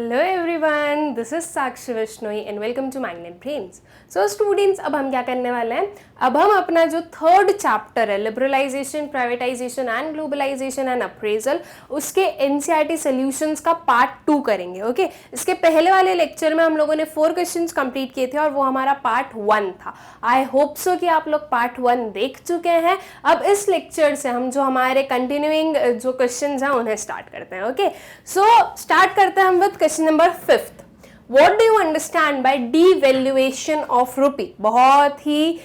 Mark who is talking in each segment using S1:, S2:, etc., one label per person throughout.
S1: Hello everyone, this is Sakshi Vishnoi and welcome to Magnet Brains. So students, अब हम क्या करने वाले हैं, अब हम अपना जो थर्ड चैप्टर है liberalisation, privatisation and globalisation and appraisal, उसके एनसीईआरटी सॉल्यूशंस का पार्ट 2 करेंगे। ओके इसके पहले वाले लेक्चर में हम लोगों ने 4 क्वेश्चंस कंप्लीट किए थे और वो हमारा पार्ट 1 था। आई होप सो कि आप लोग पार्ट 1 देख चुके हैं। अब इस लेक्चर से हम जो हमारे कंटिन्यूइंग जो क्वेश्चंस हैं उन्हें स्टार्ट करते हैं। ओके सो स्टार्ट करते हैं हम with question number 5। What do you understand by devaluation of rupee? बहुत ही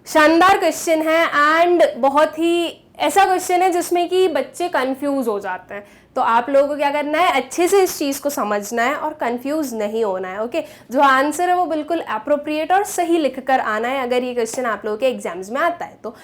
S1: शानदार क्वेश्चन है एंड बहुत ही ऐसा क्वेश्चन है जिसमें कि बच्चे कंफ्यूज हो जाते हैं। तो आप लोगों को क्या करना है, अच्छे से इस चीज़ को समझना है और कंफ्यूज नहीं होना है। ओके जो आंसर है वो बिल्कुल अप्रोप्रिएट और सही लिख कर आना है अगर ये क्वेश्चन आप लोगों के एग्जाम्स में आता है तो।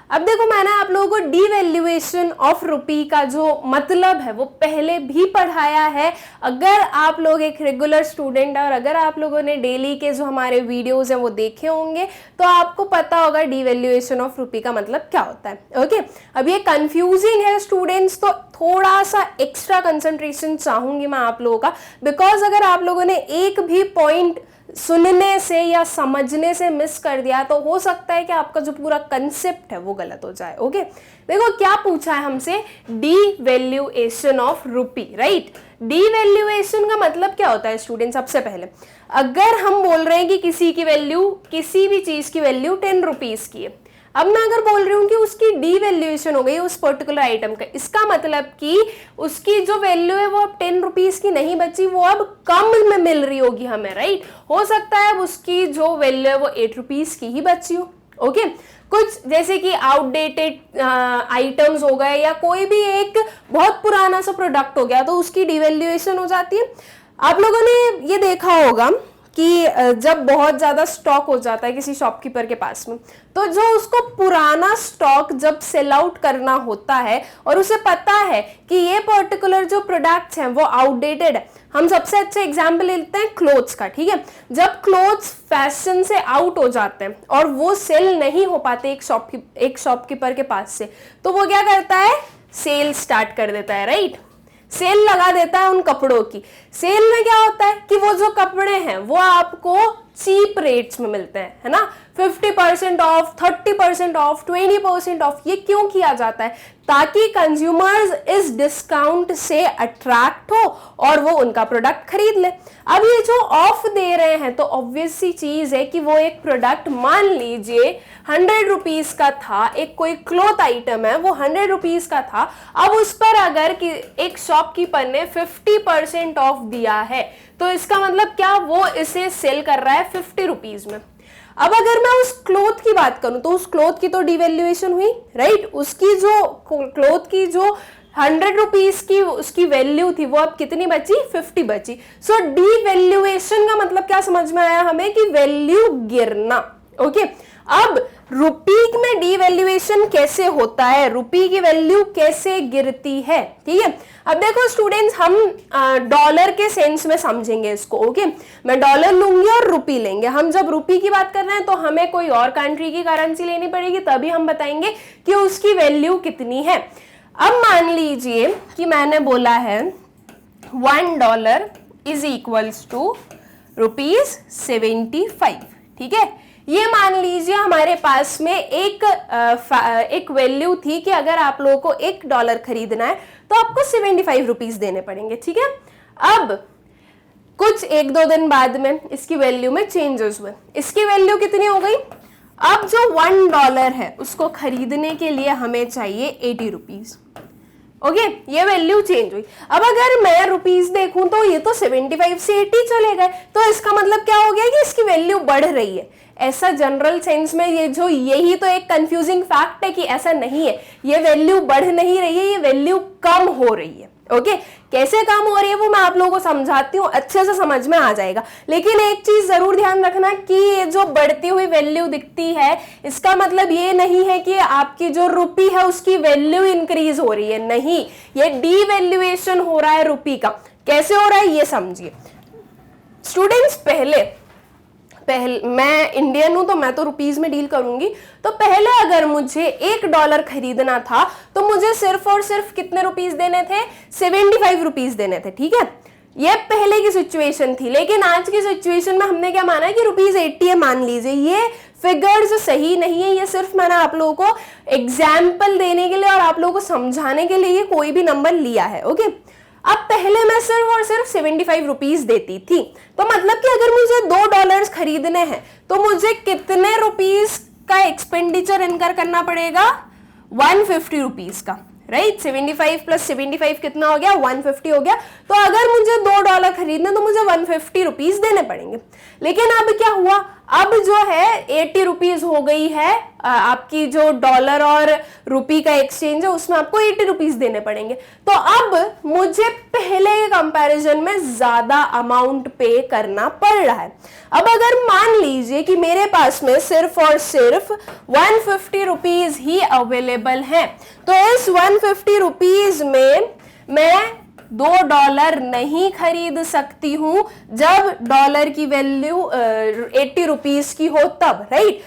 S1: अब देखो, मैंने आप लोगों को डीवैल्यूएशन ऑफ रुपी का जो मतलब है वो पहले भी पढ़ाया है। अगर आप लोग एक रेगुलर स्टूडेंट है और अगर आप लोगों ने डेली के जो हमारे वीडियोस हैं वो देखे होंगे तो आपको पता होगा डीवैल्यूएशन ऑफ रुपी का मतलब क्या होता है। ओके अब ये कंफ्यूजिंग है स्टूडेंट्स, तो थोड़ा सा एक्स्ट्रा कंसंट्रेशन चाहूंगी मैं आप लोगों का, बिकॉज अगर आप लोगों ने एक भी पॉइंट सुनने से या समझने से मिस कर दिया तो हो सकता है कि आपका जो पूरा कंसेप्ट है वो गलत हो जाए। ओके देखो क्या पूछा है हमसे, devaluation of rupee, right. Devaluation का मतलब क्या होता है स्टूडेंट? सबसे पहले अगर हम बोल रहे हैं कि किसी की वैल्यू, किसी भी चीज की वैल्यू 10 रुपीज की है, अब मैं अगर बोल रही हूँ कि उसकी डीवैल्यूएशन हो गई उस पर्टिकुलर आइटम का, इसका मतलब कि उसकी जो वैल्यू है वो अब 10 रुपीज की नहीं बची, वो अब कम में मिल रही होगी हमें, राइट। हो सकता है अब उसकी जो वैल्यू है वो 8 रुपीज की ही बची हो। ओके कुछ जैसे कि आउटडेटेड आइटम्स हो गए या कोई भी एक बहुत पुराना सा प्रोडक्ट हो गया तो उसकी डीवैल्यूएशन हो जाती है। आप लोगों ने ये देखा होगा कि जब बहुत ज़्यादा स्टॉक हो जाता है किसी शॉपकीपर के पास में, तो जो उसको पुराना स्टॉक जब सेल आउट करना होता है और उसे पता है कि ये पर्टिकुलर जो प्रोडक्ट्स हैं वो आउटडेटेड है, हम सबसे अच्छा एग्जाम्पल लेते हैं क्लोथ्स का, ठीक है। जब क्लोथ्स फैशन से आउट हो जाते हैं और वो सेल नहीं हो पाते एक शॉपकीपर के पास से, तो वो क्या करता है, सेल स्टार्ट कर देता है, राइट। सेल लगा देता है उन कपड़ों की। सेल में क्या होता है कि वो जो कपड़े हैं वो आपको चीप रेट्स में मिलते हैं, है ना। 50% ऑफ, 30% ऑफ, 20% ऑफ। ये क्यों किया जाता है? ताकि कंज्यूमर्स इस डिस्काउंट से अट्रैक्ट हो और वो उनका प्रोडक्ट खरीद ले। अब ये जो ऑफ दे रहे हैं तो ऑब्वियस सी चीज है कि वो एक प्रोडक्ट, मान लीजिए 100 रुपीज का था, एक कोई क्लॉथ आइटम है वो 100 रुपीज का था, अब उस पर अगर कि एक शॉपकीपर ने 50% ऑफ दिया है तो इसका मतलब क्या, वो इसे सेल कर रहा है 50 रुपीज में। अब अगर मैं उस क्लॉथ की बात करूं तो उस क्लॉथ की तो डीवैल्यूएशन हुई, राइट। उसकी जो क्लॉथ की जो 100 रुपीज की उसकी वैल्यू थी वो अब कितनी बची, 50 बची। सो डीवैल्यूएशन का मतलब क्या समझ में आया हमें, कि वैल्यू गिरना। ओके अब रुपी में डीवैल्यूएशन कैसे होता है, रुपी की वैल्यू कैसे गिरती है, ठीक है। अब देखो स्टूडेंट्स, हम डॉलर के सेंस में समझेंगे इसको। ओके मैं डॉलर लूंगी और रुपी लेंगे। हम जब रुपी की बात कर रहे हैं तो हमें कोई और कंट्री की करेंसी लेनी पड़ेगी, तभी हम बताएंगे कि उसकी वैल्यू कितनी है। अब मान लीजिए कि मैंने बोला है $1 इज इक्वल्स टू ₹75, ठीक है। ये मान लीजिए हमारे पास में एक वैल्यू थी कि अगर आप लोगों को $1 खरीदना है तो आपको 75 रुपीज देने पड़ेंगे, ठीक है। अब कुछ 1-2 दिन बाद में इसकी वैल्यू में चेंजेस हुए, इसकी वैल्यू कितनी हो गई, अब जो $1 है उसको खरीदने के लिए हमें चाहिए 80 रुपीज। ओके ये वैल्यू चेंज हुई। अब अगर मैं रुपीज देखूं तो ये तो 75 से 80 चले गए, तो इसका मतलब क्या हो गया कि इसकी वैल्यू बढ़ रही है। ऐसा जनरल सेंस में यही तो एक कंफ्यूजिंग फैक्ट है कि ऐसा नहीं है, ये वैल्यू बढ़ नहीं रही है, ये वैल्यू कम हो रही है। ओके कैसे कम हो रही है वो मैं आप लोगों को समझाती हूँ, अच्छे से समझ में आ जाएगा। लेकिन एक चीज जरूर ध्यान रखना कि ये जो बढ़ती हुई वैल्यू दिखती है इसका मतलब ये नहीं है कि आपकी जो रुपी है उसकी वैल्यू इंक्रीज हो रही है, नहीं, ये डीवैल्यूएशन हो रहा है रुपी का। कैसे हो रहा है ये समझिए स्टूडेंट्स। पहले मैं इंडियन हूं तो मैं तो रुपीज में डील करूंगी, तो पहले अगर मुझे $1 खरीदना था तो मुझे सिर्फ और सिर्फ कितने रुपीज देने थे, 75 रुपीज देने थे, ठीक है। ये पहले की सिचुएशन थी, लेकिन आज की सिचुएशन में हमने क्या माना है कि ₹80 है मान लीजिए। ये फिगर्स सही नहीं है, ये सिर्फ मैंने आप लोगों को एग्जाम्पल देने के लिए और आप लोगों को समझाने के लिए कोई भी नंबर लिया है। ओके, अब पहले मैं सिर्फ और सिर्फ 75 रुपीज देती थी, तो मतलब कि अगर मुझे $2 खरीदने हैं तो मुझे कितने रुपीज का एक्सपेंडिचर इनकर करना पड़ेगा? 150 रुपीज का, राइट। 75 प्लस 75 कितना हो गया? 150 हो गया। तो अगर मुझे $2 खरीदने तो मुझे 150 रुपीज देने पड़ेंगे। लेकिन अब क्या हुआ? अब जो है 80 रुपीज हो गई है, आपकी जो डॉलर और रुपी का एक्सचेंज है उसमें आपको 80 रुपीज देने पड़ेंगे। तो अब मुझे पहले के कंपैरिजन में ज्यादा अमाउंट पे करना पड़ रहा है। अब अगर मान लीजिए कि मेरे पास में सिर्फ और सिर्फ 150 रुपीज ही अवेलेबल है, तो इस 150 रुपीज में मैं $2 नहीं खरीद सकती हूं जब डॉलर की वैल्यू 80 रुपीज की हो तब, राइट।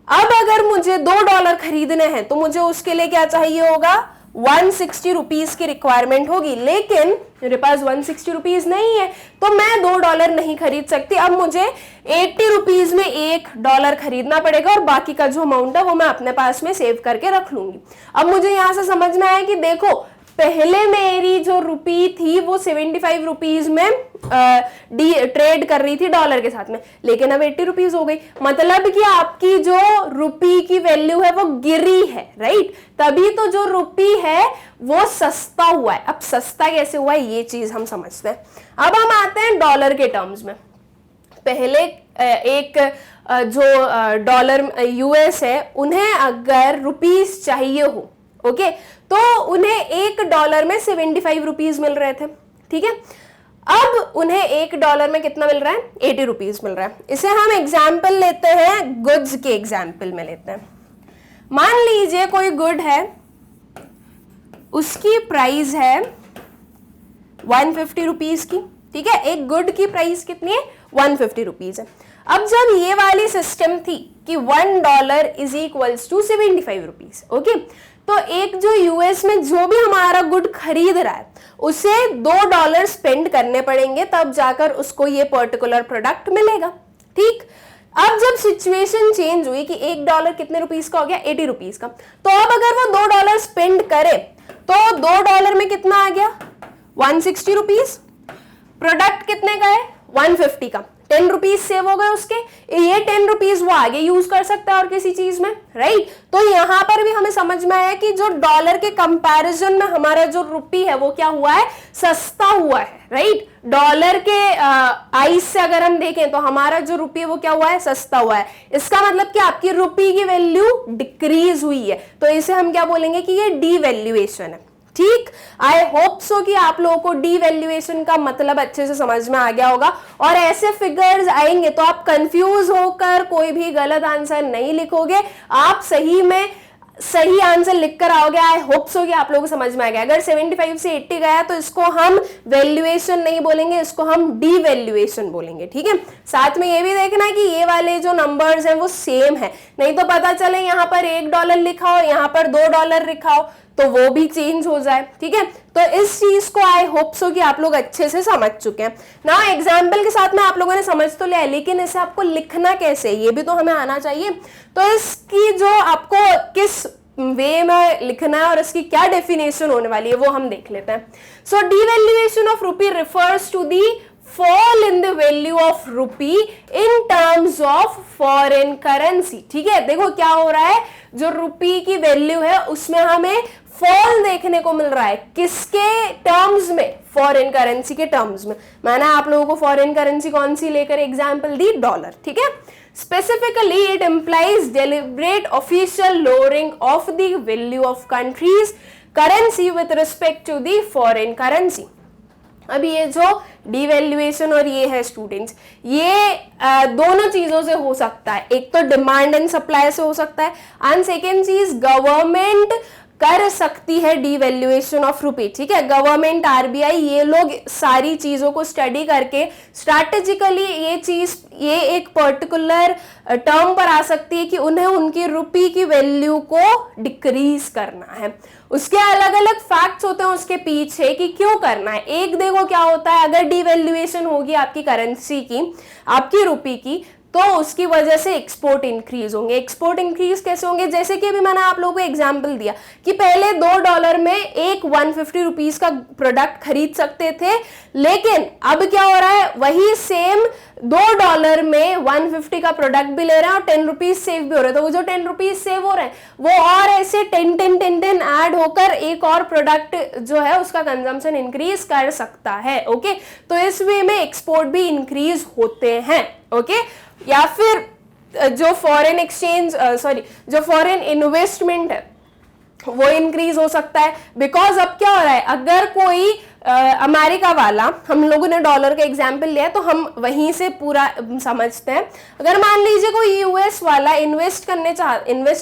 S1: अब अगर मुझे $2 खरीदने हैं तो मुझे उसके लिए क्या चाहिए होगा? 160 रुपीज की रिक्वायरमेंट होगी, लेकिन मेरे पास 160 रुपीज नहीं है तो मैं $2 नहीं खरीद सकती। अब मुझे 80 रुपीज में $1 खरीदना पड़ेगा और बाकी का जो अमाउंट है वो मैं अपने पास में सेव करके रख लूंगी। अब मुझे यहां से समझ में आया कि देखो, पहले मेरी जो रुपी थी वो 75 रुपीज में ट्रेड कर रही थी डॉलर के साथ में, लेकिन अब 80 रुपीज हो गई। मतलब कि आपकी जो रुपी की वैल्यू है वो गिरी है, राइट। तभी तो जो रुपी है वो सस्ता हुआ है। अब सस्ता कैसे हुआ है ये चीज हम समझते हैं। अब हम आते हैं डॉलर के टर्म्स में। पहले एक जो डॉलर यूएस है, उन्हें अगर रुपीस चाहिए हो, ओके, तो उन्हें $1 में 75 रुपीज मिल रहे थे, ठीक है। अब उन्हें $1 में कितना मिल रहा है? 80 रुपीज मिल रहा है। इसे हम एग्जाम्पल लेते हैं, गुड्स के एग्जाम्पल में लेते हैं। मान लीजिए कोई गुड है, उसकी प्राइस है 150 रुपीज की, ठीक है। एक गुड की प्राइस कितनी है? 150 रुपीज है। अब जब ये वाली सिस्टम थी कि $1 is equals to 75 rupees, okay, तो एक जो यूएस में जो भी हमारा गुड खरीद रहा है उसे $2 स्पेंड करने पड़ेंगे, तब जाकर उसको ये पर्टिकुलर प्रोडक्ट मिलेगा, ठीक। अब जब सिचुएशन चेंज हुई कि $1 कितने रुपीस का हो गया? 80 रुपीस का। तो अब अगर वो $2 स्पेंड करे तो $2 में कितना आ गया? 160 रुपीस। प्रोडक्ट कितने का है? 150 का। 10 रुपीज सेव हो गए उसके, ये 10 रुपीज वो आगे यूज कर सकता है और किसी चीज में, राइट। तो यहां पर भी हमें समझ में आया कि जो डॉलर के कंपैरिजन में हमारा जो रुपी है वो क्या हुआ है? सस्ता हुआ है, राइट। डॉलर के आइस से अगर हम देखें तो हमारा जो रुपी है वो क्या हुआ है? सस्ता हुआ है। इसका मतलब कि आपकी रुपी की वैल्यू डिक्रीज हुई है, तो इसे हम क्या बोलेंगे कि ये डीवैल्यूएशन है, ठीक। आई होप सो कि आप लोगों को डीवैल्यूएशन का मतलब अच्छे से समझ में आ गया होगा। और ऐसे फिगर्स आएंगे तो आप कंफ्यूज होकर कोई भी गलत आंसर नहीं लिखोगे, आप सही में सही आंसर लिखकर आओगे। आई होप सो कि आप लोगों को समझ में आ गया। अगर 75 से 80 गया तो इसको हम वैल्यूएशन नहीं बोलेंगे, इसको हम डीवैल्यूएशन बोलेंगे, ठीक है। साथ में ये भी देखना कि ये वाले जो नंबर्स हैं वो सेम है, नहीं तो पता चले यहाँ पर $1 लिखा हो, यहाँ पर $2 लिखा हो, तो वो भी चेंज हो जाए, ठीक है। तो इस चीज को आई होप सो कि आप लोग अच्छे से समझ चुके हैं ना। एग्जाम्पल के साथ में आप लोगों ने समझ तो लिया है, लेकिन इसे आपको लिखना कैसे ये भी तो हमें आना चाहिए। तो इसकी जो आपको किस वे में लिखना है और इसकी क्या डेफिनेशन होने वाली है वो हम देख लेते हैं। So devaluation of rupee refers to the fall in the value of rupee in terms of foreign currency, ठीक है। देखो क्या हो रहा है, जो रुपी की वैल्यू है उसमें हमें फॉल देखने को मिल रहा है, किसके टर्म्स में? फॉरेन करेंसी के टर्म्स में। मैंने आप लोगों को फॉरेन करेंसी कौन सी लेकर एग्जांपल दी? डॉलर, ठीक है। Specifically, it implies deliberate official lowering of the value of country's currency with respect to the foreign currency. अब ये जो डिवैल्यूएशन और ये है स्टूडेंट्स, ये दोनों चीजों से हो सकता है। एक तो डिमांड एंड सप्लाई से हो सकता है, एंड सेकेंड चीज गवर्नमेंट कर सकती है डिवैल्यूएशन ऑफ रुपी, ठीक है। गवर्नमेंट, आरबीआई, ये लोग सारी चीजों को स्टडी करके स्ट्रैटेजिकली ये एक पर्टिकुलर टर्म पर आ सकती है कि उन्हें उनकी रुपी की वैल्यू को डिक्रीज करना है। उसके अलग अलग फैक्ट्स होते हैं उसके पीछे कि क्यों करना है। एक देखो क्या होता है, अगर डिवैल्यूएशन होगी आपकी करेंसी की, आपकी रुपी की, तो उसकी वजह से एक्सपोर्ट इंक्रीज होंगे। एक्सपोर्ट इंक्रीज कैसे होंगे, जैसे कि अभी मैंने आप लोगों को एग्जांपल दिया कि पहले $2 में एक 150 रुपीज का प्रोडक्ट खरीद सकते थे, लेकिन अब क्या हो रहा है, वही सेम $2 में 150 का प्रोडक्ट भी ले रहे हैं और 10 रुपीज सेव भी हो रहे हैं। तो वो जो 10 रुपीज सेव हो रहे हैं वो और ऐसे 10 ऐड होकर एक और प्रोडक्ट जो है उसका कंजम्पशन इंक्रीज कर सकता है। ओके, तो इस वे में एक्सपोर्ट भी इंक्रीज होते हैं। ओके, या फिर जो फॉरेन एक्सचेंज जो फॉरेन इन्वेस्टमेंट है वो इंक्रीज हो सकता है। बिकॉज अब क्या हो रहा है, अगर कोई अमेरिका वाला, हम लोगों ने डॉलर का एग्जाम्पल लिया तो हम वहीं से पूरा समझते हैं। अगर मान लीजिए कोई यूएस वाला इन्वेस्ट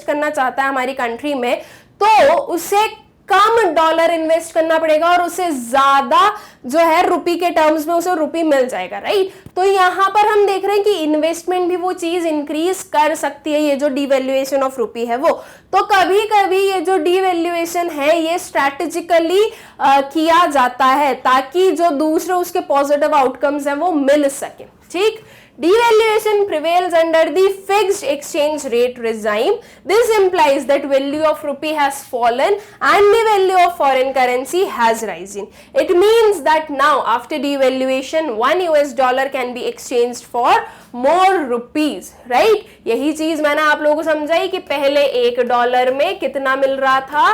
S1: करना चाहता है हमारी कंट्री में, तो उसे कम डॉलर इन्वेस्ट करना पड़ेगा और उसे ज्यादा जो है रुपी के टर्म्स में उसे रुपी मिल जाएगा, राइट। तो यहां पर हम देख रहे हैं कि इन्वेस्टमेंट भी वो चीज इंक्रीज कर सकती है, ये जो डिवैल्यूएशन ऑफ रुपी है वो। तो कभी कभी ये जो डिवैल्यूएशन है ये स्ट्रैटेजिकली किया जाता है ताकि जो दूसरे उसके पॉजिटिव आउटकम्स हैं वो मिल सके, ठीक। Devaluation prevails under the fixed exchange rate regime. This implies that value of rupee has fallen and the value of foreign currency has risen. It means that now after devaluation, $1 can be exchanged for more rupees, right? यही चीज मैंने आप लोगों को समझाई कि पहले $1 में कितना मिल रहा था,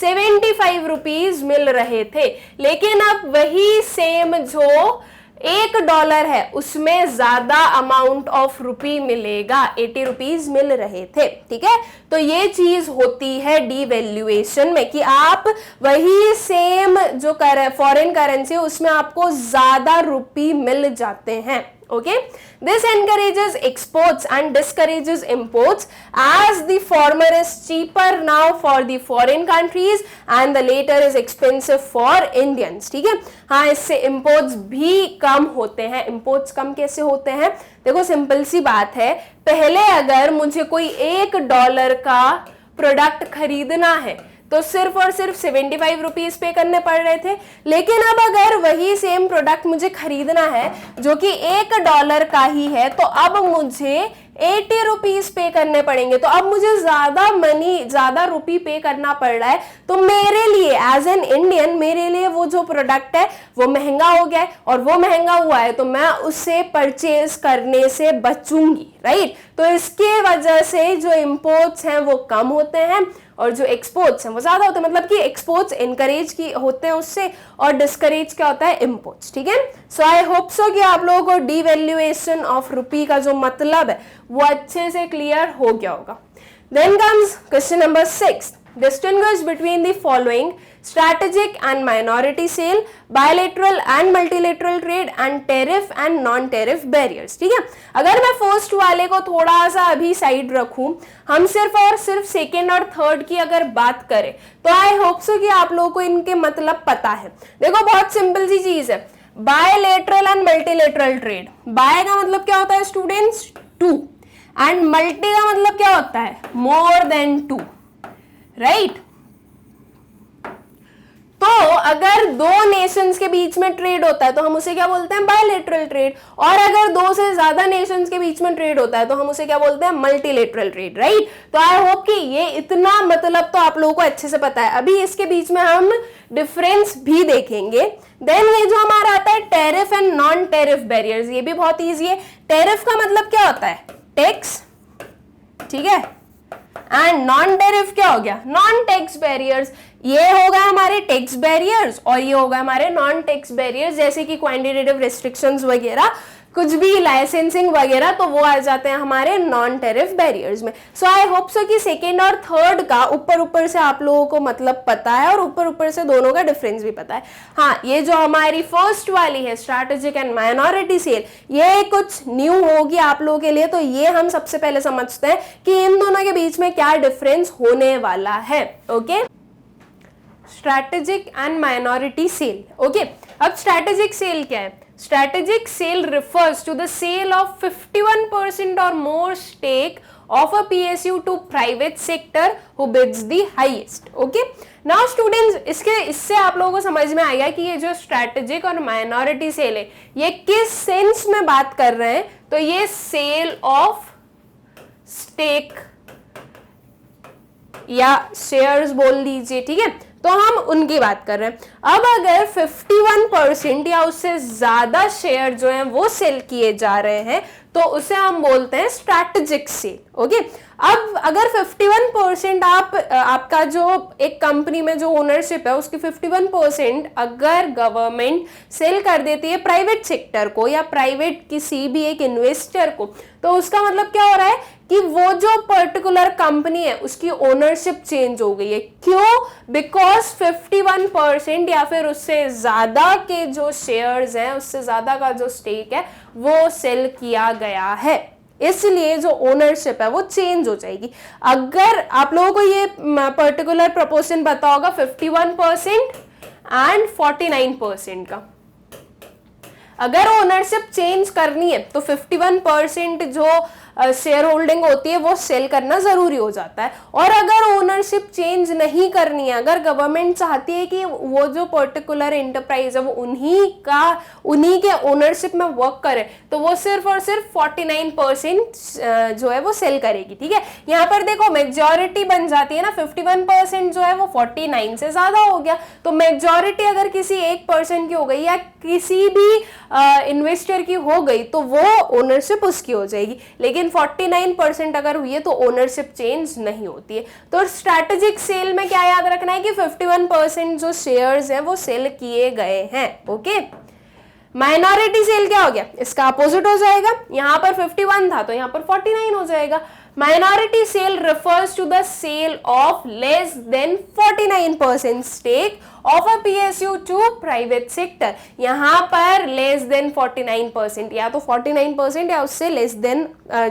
S1: 75 रुपीज मिल रहे थे, लेकिन अब वही सेम जो $1 है उसमें ज्यादा अमाउंट ऑफ रुपी मिलेगा, 80 रुपीज मिल रहे थे, ठीक है। तो ये चीज होती है डिवैल्यूएशन में कि आप वही सेम जो फॉरेन करेंसी है उसमें आपको ज्यादा रुपी मिल जाते हैं। Okay, this encourages exports and discourages imports as the former is cheaper now for the foreign countries and the later is expensive for Indians, ठीक है। हाँ, इससे imports भी कम होते हैं। imports कम कैसे होते हैं, देखो सिंपल सी बात है, पहले अगर मुझे कोई $1 का प्रोडक्ट खरीदना है तो सिर्फ और सिर्फ 75 रुपीज पे करने पड़ रहे थे, लेकिन अब अगर वही सेम प्रोडक्ट मुझे खरीदना है जो कि $1 का ही है तो अब मुझे 80 रुपीज पे करने पड़ेंगे। तो अब मुझे ज्यादा रुपी पे करना पड़ रहा है, तो मेरे लिए एज एन इंडियन मेरे लिए वो जो प्रोडक्ट है वो महंगा हो गया है, और वो महंगा हुआ है तो मैं उसे परचेज करने से बचूंगी, राइट। तो इसके वजह से जो इंपोर्ट्स हैं वो कम होते हैं और जो एक्सपोर्ट्स हैं वो ज्यादा होते हैं। मतलब कि एक्सपोर्ट्स इनकरेज की होते हैं उससे और डिस्करेज क्या होता है, इंपोर्ट्स, ठीक है। सो आई होप सो कि आप लोगों को डिवैल्यूएशन ऑफ रुपी का जो मतलब है वो अच्छे से क्लियर हो गया होगा। Then comes question number 6, distinguish between the following: strategic and minority sale, bilateral and multilateral trade, and tariff and non-tariff barriers, ठीक है। अगर मैं फर्स्ट वाले को थोड़ा सा अभी साइड रखूं, हम सिर्फ और सिर्फ सेकेंड और थर्ड की अगर बात करें तो आई होप सो कि आप लोगों को इनके मतलब पता है। देखो बहुत सिंपल सी चीज है, bilateral and multilateral trade. Bi का मतलब क्या होता है स्टूडेंट्स, 2, एंड मल्टी का मतलब क्या होता है, मोर देन 2, राइट। तो अगर दो नेशंस के बीच में ट्रेड होता है तो हम उसे क्या बोलते हैं, बायलेटरल ट्रेड, और अगर दो से ज्यादा नेशंस के बीच में ट्रेड होता है तो हम उसे क्या बोलते हैं, मल्टीलेटरल ट्रेड, राइट। तो आई होप कि ये इतना मतलब तो आप लोगों को अच्छे से पता है। अभी इसके बीच में हम डिफरेंस भी देखेंगे। देन ये जो हमारा आता है tariff and non tariff barriers, ये भी बहुत ईजी है। टैरिफ का मतलब क्या होता है, टैक्स, ठीक है, एंड नॉन टैरिफ क्या हो गया, नॉन टैक्स बैरियर्स। ये होगा हमारे टैक्स बैरियर्स और ये होगा हमारे नॉन टैक्स बैरियर्स, जैसे कि क्वांटिटेटिव रिस्ट्रिक्शंस वगैरह, कुछ भी लाइसेंसिंग वगैरह, तो वो आ जाते हैं हमारे नॉन टैरिफ बैरियर्स में। सो आई होप सो कि सेकेंड और थर्ड का ऊपर से आप लोगों को मतलब पता है और ऊपर से दोनों का डिफरेंस भी पता है। हाँ, ये जो हमारी फर्स्ट वाली है स्ट्रैटेजिक एंड माइनॉरिटी सेल, ये कुछ न्यू होगी आप लोगों के लिए, तो ये हम सबसे पहले समझते हैं कि इन दोनों के बीच में क्या डिफरेंस होने वाला है। Okay, strategic and minority sale. Okay, अब स्ट्रैटेजिक सेल क्या है? Strategic sale refers to the sale of 51% or more stake of a PSU to private sector who bids the highest. Okay, now students, इससे आप लोगों को समझ में आएगा कि ये जो स्ट्रैटेजिक और माइनॉरिटी सेल है ये किस सेंस में बात कर रहे हैं। तो ये सेल ऑफ स्टेक या शेयर्स बोल दीजिए, ठीक है, तो हम उनकी बात कर रहे हैं। अब अगर 51% या उससे ज्यादा शेयर जो हैं वो सेल किए जा रहे हैं तो उसे हम बोलते हैं स्ट्रैटेजिक सेल। ओके, अब अगर 51% आपका जो एक कंपनी में जो ओनरशिप है उसकी 51% अगर गवर्नमेंट सेल कर देती है प्राइवेट सेक्टर को या प्राइवेट किसी भी एक इन्वेस्टर को, तो उसका मतलब क्या हो रहा है कि वो जो पर्टिकुलर कंपनी है उसकी ओनरशिप चेंज हो गई है। क्यों? बिकॉज 51% या फिर उससे ज्यादा के जो शेयर्स हैं, उससे ज्यादा का जो स्टेक है वो सेल किया गया है, इसलिए जो ओनरशिप है वो चेंज हो जाएगी। अगर आप लोगों को ये पर्टिकुलर प्रोपोर्शन पता होगा 51% एंड 49% का, अगर ओनरशिप चेंज करनी है तो 51% जो शेयर होल्डिंग होती है वो सेल करना जरूरी हो जाता है। और अगर ओनरशिप चेंज नहीं करनी है, अगर गवर्नमेंट चाहती है कि वो जो पर्टिकुलर एंटरप्राइज है वो उन्हीं के ओनरशिप में वर्क करे, तो वो सिर्फ और सिर्फ 49% जो है वो सेल करेगी। ठीक है, यहाँ पर देखो मेजॉरिटी बन जाती है ना, 51% जो है वो 49 से ज्यादा हो गया, तो मेजॉरिटी अगर किसी 1% की हो गई या किसी भी इन्वेस्टर की हो गई तो वो ओनरशिप उसकी हो जाएगी। लेकिन 49% अगर हुई है तो ओनरशिप चेंज नहीं होती है। तो स्ट्रैटेजिक सेल में क्या याद रखना है कि 51% जो शेयर्स हैं वो सेल किए गए हैं। ओके, माइनॉरिटी सेल क्या हो गया? इसका अपोजिट हो जाएगा। यहां पर 51 था तो यहां पर 49 हो जाएगा। Minority sale refers to the sale of less than 49% stake of a PSU to private sector। यहाँ पर less than 49% या तो 49% या उससे less than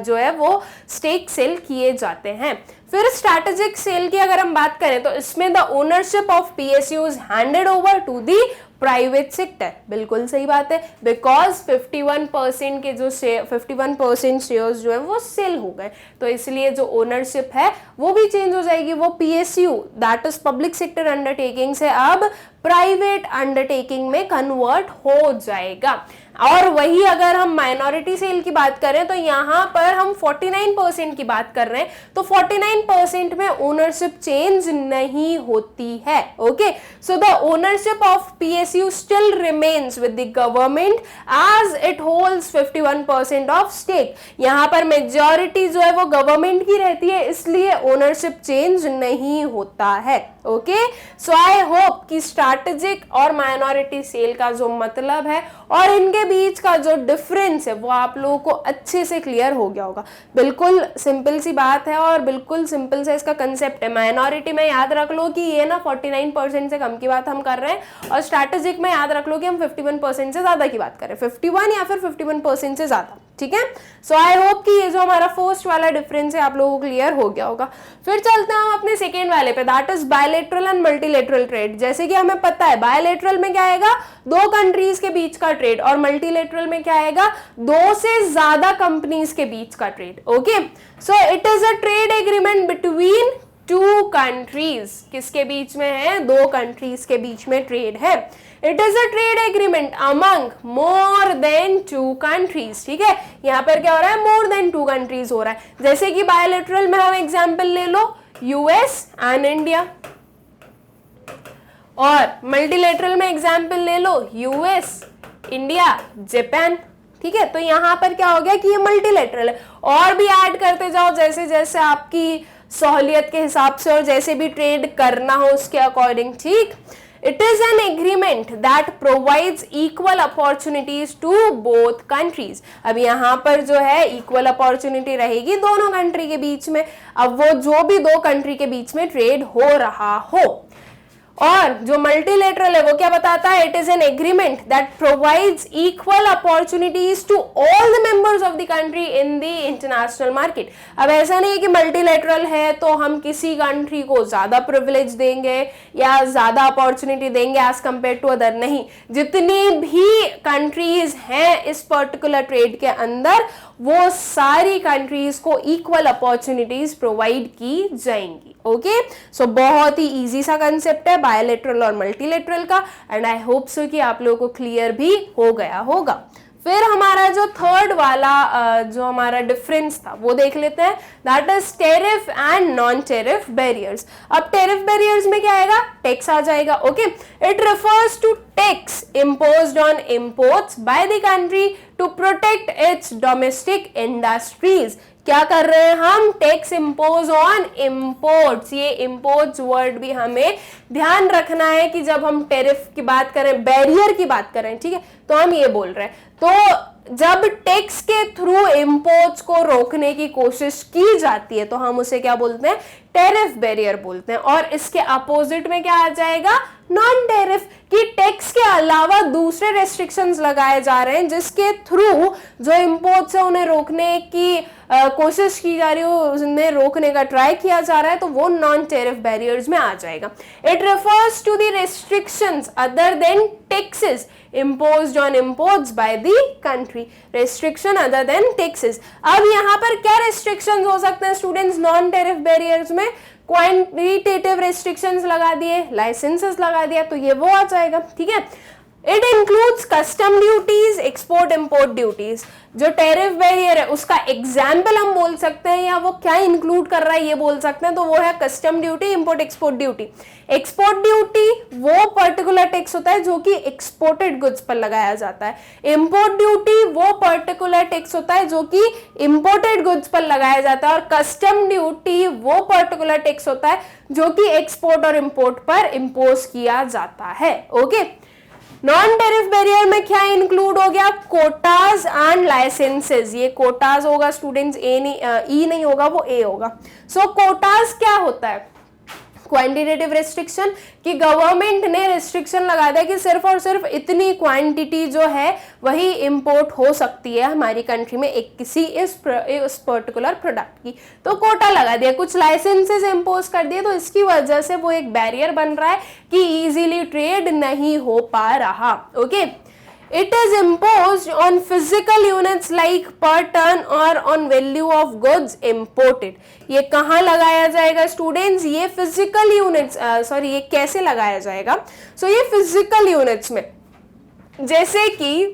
S1: जो है वो stake sale किए जाते हैं। फिर स्ट्रैटेजिक सेल की अगर हम बात करें तो इसमें the ownership of PSUs handed over to the private sector, बिल्कुल सही बात है, बिकॉज 51% के जो 51% शेयर्स जो है वो सेल हो गए, तो इसलिए जो ओनरशिप है वो भी चेंज हो जाएगी। वो PSU that is public sector undertaking से अब प्राइवेट अंडरटेकिंग में कन्वर्ट हो जाएगा। और वही अगर हम माइनॉरिटी सेल की बात करें तो यहां पर हम 49% की बात कर रहे हैं, तो 49% में ओनरशिप चेंज नहीं होती है। Okay, so the ownership of PSU still remains with the government as it holds 51% of stake. यहां पर मेजॉरिटी जो है वो गवर्नमेंट की रहती है, इसलिए ओनरशिप चेंज नहीं होता है। ओके, सो आई होप कि स्ट्रैटेजिक और माइनॉरिटी सेल का जो मतलब है और इनके बीच का जो डिफरेंस है वो आप लोगों को अच्छे से क्लियर हो गया होगा। बिल्कुल सिंपल सी बात है और बिल्कुल सिंपल से इसका कंसेप्ट है। माइनॉरिटी में याद रख लो कि ये ना 49% से कम की बात हम कर रहे हैं, और स्ट्रैटेजिक में याद रख लो कि हम 51% से ज्यादा की बात कर रहे हैं, 51 या फिर 51% से ज्यादा। ठीक है, सो आई होप कि ये जो हमारा फर्स्ट वाला डिफरेंस है आप लोगों को क्लियर हो गया होगा। फिर चलते हैं हम अपने सेकेंड वाले पे, that is bilateral and multilateral trade. जैसे कि हमें पता है बायलैटरल में क्या आएगा, दो कंट्रीज के बीच का ट्रेड, और मल्टीलैटरल में क्या आएगा, दो से ज्यादा कंपनीज के बीच का trade. Okay, so it is a trade agreement between two countries. किसके बीच में है? दो कंट्रीज के बीच में ट्रेड है। It is a trade agreement among more than two countries. ठीक है, यहां पर क्या हो रहा है, मोर देन टू कंट्रीज हो रहा है। जैसे कि बायलैटरल में हम एग्जांपल ले लो यूएस एंड इंडिया, और मल्टीलैटरल में एग्जांपल ले लो यूएस, इंडिया, जापान। ठीक है, तो यहां पर क्या हो गया कि ये मल्टीलैटरल है, और भी ऐड करते जाओ जैसे जैसे आपकी सहूलियत के हिसाब से और जैसे भी ट्रेड करना हो उसके अकॉर्डिंग। ठीक, it is an agreement that provides equal opportunities to both countries. अब यहाँ पर जो है इक्वल अपॉर्चुनिटी रहेगी दोनों कंट्री के बीच में, अब वो जो भी दो कंट्री के बीच में ट्रेड हो रहा हो। और जो मल्टीलेटरल है वो क्या बताता है, it is an agreement that provides equal opportunities to all the members of the country in the international market. अब ऐसा नहीं है कि मल्टीलेटरल है तो हम किसी कंट्री को ज्यादा प्रिविलेज देंगे या ज्यादा अपॉर्चुनिटी देंगे एज कंपेयर टू अदर, नहीं, जितनी भी कंट्रीज हैं इस पर्टिकुलर ट्रेड के अंदर वो सारी कंट्रीज को इक्वल अपॉर्चुनिटीज प्रोवाइड की जाएंगी। ओके, सो बहुत ही इजी सा कंसेप्ट है बायलैटरल और मल्टीलेटरल का, एंड आई होप सो कि आप लोगों को क्लियर भी हो गया होगा। फिर हमारा जो थर्ड वाला जो हमारा डिफरेंस था वो देख लेते हैं, that is tariff and non tariff barriers. अब टेरिफ बैरियर्स में क्या आएगा, टैक्स आ जाएगा। Okay, it refers to tax imposed on imports by the country to protect its domestic industries। क्या कर रहे हैं हम, टैक्स इम्पोज ऑन इम्पोर्ट्स। ये इम्पोर्ट्स वर्ड भी हमें ध्यान रखना है कि जब हम टेरिफ की बात करें, बैरियर की बात करें, ठीक है, तो हम ये बोल रहे हैं। तो जब टैक्स के थ्रू इम्पोर्ट्स को रोकने की कोशिश की जाती है तो हम उसे क्या बोलते हैं, टेरिफ बैरियर बोलते हैं। और इसके अपोजिट में क्या आ जाएगा, नॉन टेरिफ, कि टैक्स के अलावा दूसरे रेस्ट्रिक्शंस लगाए जा रहे हैं जिसके थ्रू जो इम्पोर्ट्स है उन्हें रोकने की कोशिश की जा रही हो, उन्हें रोकने का ट्राई किया जा रहा है, तो वो नॉन टेरिफ बैरियर्स में आ जाएगा। It refers to the restrictions other than taxes imposed on imports by the country, restriction other than taxes। अब यहाँ पर क्या restrictions हो सकते हैं स्टूडेंट्स नॉन टेरिफ बैरियर्स में, क्वांटिटेटिव रेस्ट्रिक्शंस लगा दिए, लाइसेंसेस लगा दिया, तो ये वो आ जाएगा। ठीक है, it includes custom duties, export import duties. जो टेरिफ बैरियर है उसका एग्जाम्पल हम बोल सकते हैं या वो क्या इंक्लूड कर रहा है ये बोल सकते हैं, तो वो है custom duty, import export duty. Export duty वो पर्टिकुलर टैक्स होता है जो कि एक्सपोर्टेड गुड्स पर लगाया जाता है। इम्पोर्ट ड्यूटी वो पर्टिकुलर टैक्स होता है जो कि इम्पोर्टेड गुड्स पर लगाया जाता है। और कस्टम ड्यूटी वो पर्टिकुलर टैक्स होता है जो कि एक्सपोर्ट और इम्पोर्ट पर इम्पोज किया जाता है। ओके, नॉन टेरिफ बैरियर में क्या इंक्लूड हो गया, कोटाज एंड लाइसेंसेस। ये कोटाज होगा स्टूडेंट्स, ए नहीं, ई नहीं होगा, वो ए होगा। सो कोटाज क्या होता है, क्वांटिटेटिव रेस्ट्रिक्शन, कि गवर्नमेंट ने रेस्ट्रिक्शन लगा दिया कि सिर्फ और सिर्फ इतनी क्वांटिटी जो है वही इंपोर्ट हो सकती है हमारी कंट्री में एक किसी इस पर्टिकुलर प्रोडक्ट की, तो कोटा लगा दिया, कुछ लाइसेंसेस इंपोज कर दिए, तो इसकी वजह से वो एक बैरियर बन रहा है कि इजीली ट्रेड नहीं हो पा रहा। Okay, it is imposed on physical units like per ton or on value of goods imported। ये कहाँ लगाया जाएगा स्टूडेंट्स, ये फिजिकल यूनिट्स, सॉरी ये कैसे लगाया जाएगा, सो ये फिजिकल यूनिट्स में, जैसे कि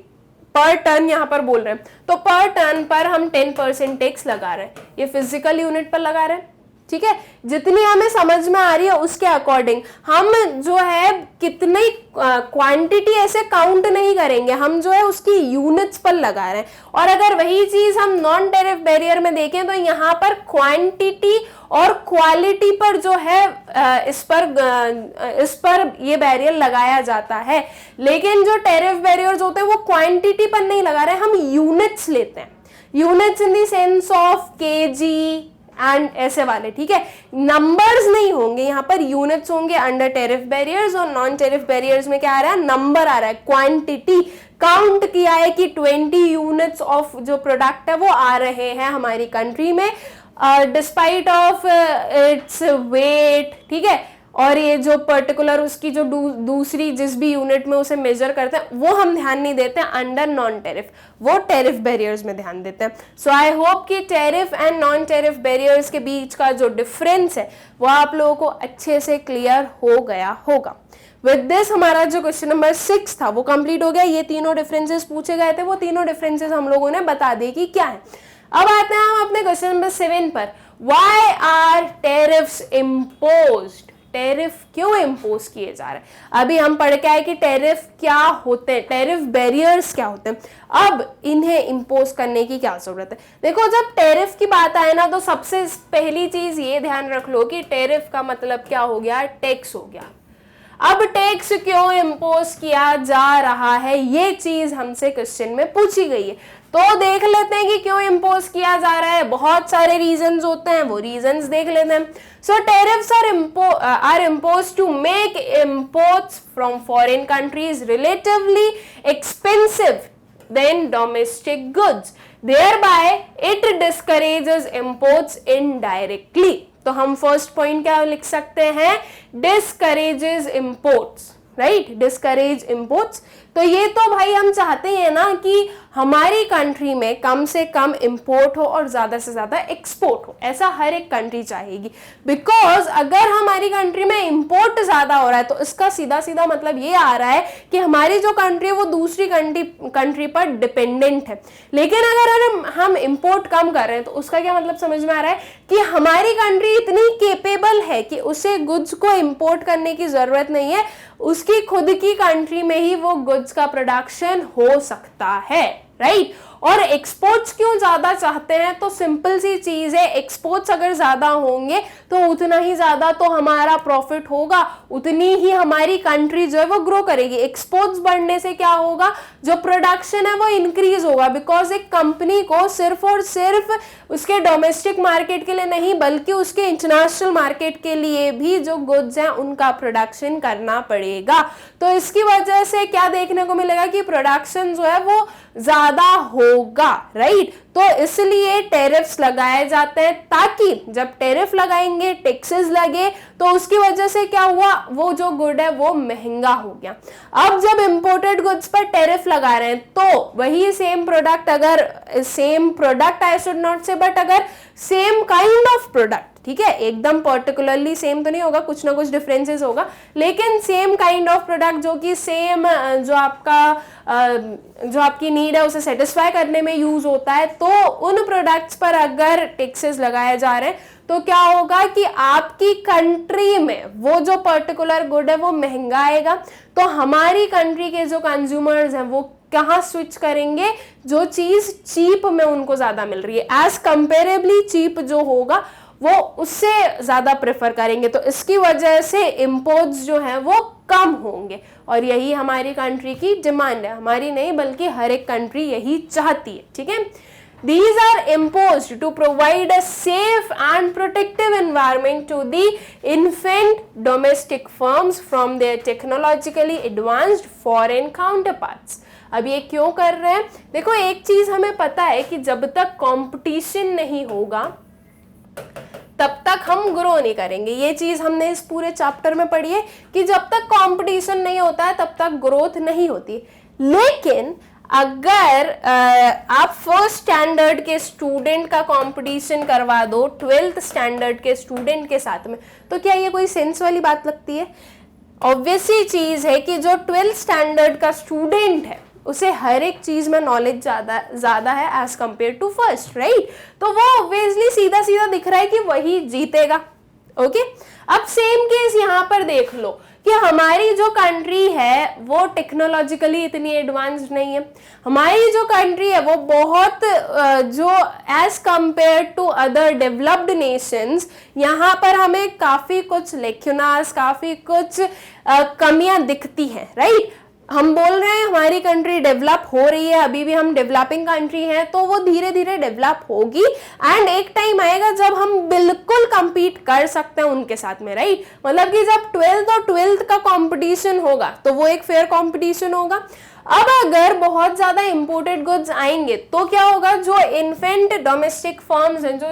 S1: पर टन यहाँ पर बोल रहे हैं तो पर टन पर हम 10% टैक्स लगा रहे हैं, ये फिजिकल यूनिट पर लगा रहे हैं। ठीक है, जितनी हमें समझ में आ रही है उसके अकॉर्डिंग हम जो है कितनी क्वांटिटी ऐसे काउंट नहीं करेंगे, हम जो है उसकी यूनिट्स पर लगा रहे हैं। और अगर वही चीज हम नॉन टेरिफ बैरियर में देखें तो यहाँ पर क्वांटिटी और क्वालिटी पर जो है इस पर ये बैरियर लगाया जाता है। लेकिन जो टेरिफ बैरियर्स होते हैं वो क्वांटिटी पर नहीं लगा रहे, हम यूनिट्स लेते हैं, units in the sense of KG and ऐसे वाले। ठीक है, नंबर्स नहीं होंगे यहाँ पर, यूनिट्स होंगे अंडर टेरिफ बैरियर्स। और नॉन टेरिफ बैरियर्स में क्या आ रहा है, नंबर आ रहा है, क्वांटिटी काउंट किया है कि 20 यूनिट्स ऑफ जो प्रोडक्ट है वो आ रहे हैं हमारी कंट्री में डिस्पाइट ऑफ इट्स वेट। ठीक है, और ये जो पर्टिकुलर उसकी जो दूसरी जिस भी यूनिट में उसे मेजर करते हैं वो हम ध्यान नहीं देते हैं अंडर नॉन टेरिफ, वो टेरिफ बैरियर्स में ध्यान देते हैं। सो आई होप कि tariff and non tariff barriers के बीच का जो डिफरेंस है वो आप लोगों को अच्छे से क्लियर हो गया होगा। विद दिस हमारा जो क्वेश्चन नंबर 6 था वो कंप्लीट हो गया। ये तीनों डिफरेंसेस पूछे गए थे, वो तीनों डिफरेंसेस हम लोगों ने बता दिए कि क्या है। अब आते हैं हम अपने क्वेश्चन नंबर 7 पर, why are tariffs imposed, tariff क्यों इम्पोज किए जा रहे हैं। अभी हम पढ़ के आए कि टेरिफ क्या होते हैं, टेरिफ बैरियर्स क्या होते हैं, अब इन्हें इम्पोज करने की क्या जरूरत है। देखो, जब टेरिफ की बात आए ना तो सबसे पहली चीज ये ध्यान रख लो कि टेरिफ का मतलब क्या हो गया, टैक्स हो गया। अब टैक्स क्यों इम्पोज किया जा रहा है, ये चीज हमसे क्वेश्चन में पूछी गई है। तो देख लेते हैं कि क्यों इम्पोज किया जा रहा है। बहुत सारे रीजंस होते हैं, वो रीजंस देख लेते हैं। So tariffs are impose to make imports from foreign countries relatively expensive than domestic goods, thereby it discourages imports indirectly। तो हम फर्स्ट पॉइंट क्या लिख सकते हैं, discourages imports, right, discourage imports. तो ये तो भाई हम चाहते हैं ना कि हमारी कंट्री में कम से कम इंपोर्ट हो और ज्यादा से ज्यादा एक्सपोर्ट हो, ऐसा हर एक कंट्री चाहेगी। बिकॉज अगर हमारी कंट्री में इंपोर्ट ज्यादा हो रहा है तो इसका सीधा सीधा मतलब ये आ रहा है कि हमारी जो कंट्री है वो दूसरी कंट्री पर डिपेंडेंट है। लेकिन अगर हम इंपोर्ट कम कर रहे हैं तो उसका क्या मतलब समझ में आ रहा है कि हमारी कंट्री इतनी केपेबल है कि उसे गुड्स को इंपोर्ट करने की जरूरत नहीं है, उसकी खुद की कंट्री में ही वो गुड्स का प्रोडक्शन हो सकता है, राइट। और एक्सपोर्ट्स क्यों ज्यादा चाहते हैं, तो सिंपल सी चीज है, एक्सपोर्ट्स अगर ज्यादा होंगे तो उतना ही ज्यादा तो हमारा प्रॉफिट होगा, उतनी ही हमारी कंट्री जो है वो ग्रो करेगी। एक्सपोर्ट्स बढ़ने से क्या होगा, जो प्रोडक्शन है वो इंक्रीज होगा। बिकॉज एक कंपनी को सिर्फ और सिर्फ उसके डोमेस्टिक मार्केट के लिए नहीं बल्कि उसके इंटरनेशनल मार्केट के लिए भी जो गुड्स हैं उनका प्रोडक्शन करना पड़ेगा। तो इसकी वजह से क्या देखने को मिलेगा कि प्रोडक्शन जो है वो ज्यादा होगा, राइट। तो इसलिए टैरिफ्स लगाए जाते हैं ताकि जब टैरिफ लगाएंगे, टैक्सेस लगे, तो उसकी वजह से क्या हुआ, वो जो गुड है वो महंगा हो गया। अब जब इंपोर्टेड गुड्स पर टैरिफ लगा रहे हैं तो वही सेम प्रोडक्ट, अगर same product I should not से, बट अगर सेम काइंड ऑफ प्रोडक्ट, ठीक है, एकदम पर्टिकुलरली सेम तो नहीं होगा, कुछ ना कुछ डिफरेंसेस होगा, लेकिन सेम काइंड ऑफ प्रोडक्ट जो कि सेम जो आपकी नीड है उसे सेटिस्फाई करने में यूज होता है, तो उन प्रोडक्ट्स पर अगर टैक्सेस लगाए जा रहे हैं तो क्या होगा कि आपकी कंट्री में वो जो पर्टिकुलर गुड है वो महंगा आएगा। तो हमारी कंट्री के जो कंज्यूमर्स हैं वो कहाँ स्विच करेंगे, जो चीज चीप में उनको ज्यादा मिल रही है, एज कंपेरेबली चीप जो होगा वो उससे ज्यादा प्रेफर करेंगे। तो इसकी वजह से इंपोर्ट्स जो है वो कम होंगे और यही हमारी कंट्री की डिमांड है, हमारी नहीं बल्कि हर एक कंट्री यही चाहती है, ठीक है। These are imposed to provide a safe and protective environment to the infant domestic firms from their technologically advanced foreign counterparts। अब ये क्यों कर रहे हैं, देखो एक चीज हमें पता है कि जब तक कंपटीशन नहीं होगा तब तक हम ग्रो नहीं करेंगे। ये चीज हमने इस पूरे चैप्टर में पढ़ी है कि जब तक कंपटीशन नहीं होता है तब तक ग्रोथ नहीं होती। लेकिन अगर आप फर्स्ट स्टैंडर्ड के स्टूडेंट का कंपटीशन करवा दो 12th स्टैंडर्ड के स्टूडेंट के साथ में, तो क्या ये कोई सेंस वाली बात लगती है? ऑब्वियस ही चीज है कि जो 12th स्टैंडर्ड का स्टूडेंट है उसे हर एक चीज में नॉलेज ज्यादा है as compare to first, right. तो वो ऑब्वियसली सीधा सीधा दिख रहा है कि वही जीतेगा, ओके। अब सेम केस यहाँ पर देख लो कि हमारी जो कंट्री है वो टेक्नोलॉजिकली इतनी एडवांस्ड नहीं है। हमारी जो कंट्री है वो बहुत जो as compare to other developed nations, यहाँ पर हमें काफी कुछ लेक्युनास, काफी कुछ कमियां दिखती हैं, राइट। हम बोल रहे हैं हमारी कंट्री डेवलप हो रही है, अभी भी हम डेवलपिंग कंट्री हैं, तो वो धीरे धीरे डेवलप होगी एंड एक टाइम आएगा जब हम बिल्कुल compete कर सकते हैं उनके साथ में, राइट। मतलब कि जब 12th और 12th का कंपटीशन होगा तो वो एक फेयर कंपटीशन होगा। अब अगर बहुत ज्यादा इंपोर्टेड गुड्स आएंगे तो क्या होगा, जो इन्फेंट डोमेस्टिक फर्म्स हैं, जो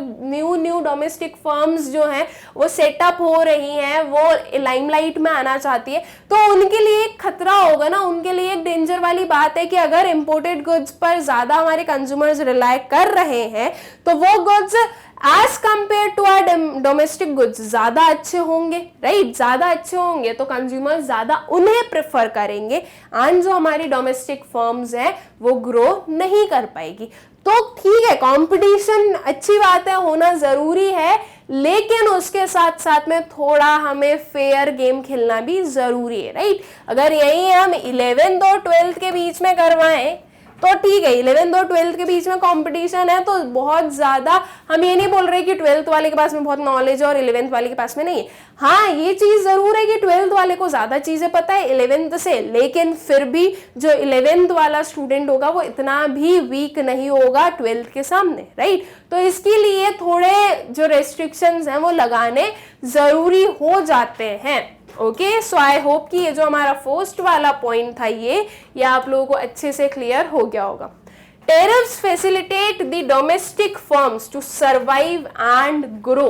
S1: न्यू डोमेस्टिक फर्म्स जो हैं वो सेटअप हो रही हैं, वो लाइमलाइट में आना चाहती है, तो उनके लिए एक खतरा होगा ना, उनके लिए एक डेंजर वाली बात है कि अगर इंपोर्टेड गुड्स पर ज्यादा हमारे कंज्यूमर्स रिलाई कर रहे हैं तो वो goods as compare to our domestic goods ज्यादा अच्छे होंगे, राइट। ज्यादा अच्छे होंगे तो कंज्यूमर्स ज्यादा उन्हें प्रेफर करेंगे एंड जो हमारी डोमेस्टिक फर्म्स है वो ग्रो नहीं कर पाएगी। तो ठीक है, कंपटीशन अच्छी बात है, होना जरूरी है, लेकिन उसके साथ साथ में थोड़ा हमें फेयर गेम खेलना भी जरूरी है, राइट। अगर यही हम 11th और 12th के बीच में करवाएं तो ठीक है 11th और 12th के बीच में कंपटीशन है, तो बहुत ज्यादा हम ये नहीं बोल रहे कि 12th वाले के पास में बहुत नॉलेज है और 11th वाले के पास में नहीं है। हाँ ये चीज जरूर है कि 12th वाले को ज्यादा चीजें पता है 11th से, लेकिन फिर भी जो 11th वाला स्टूडेंट होगा वो इतना भी वीक नहीं होगा 12th के सामने, राइट। तो इसके लिए थोड़े जो रेस्ट्रिक्शंस हैं वो लगाने जरूरी हो जाते हैं। ओके, सो आई होप कि ये जो हमारा फर्स्ट वाला पॉइंट था ये आप लोगों को अच्छे से क्लियर हो गया होगा। Tariffs facilitate the domestic firms to survive and grow.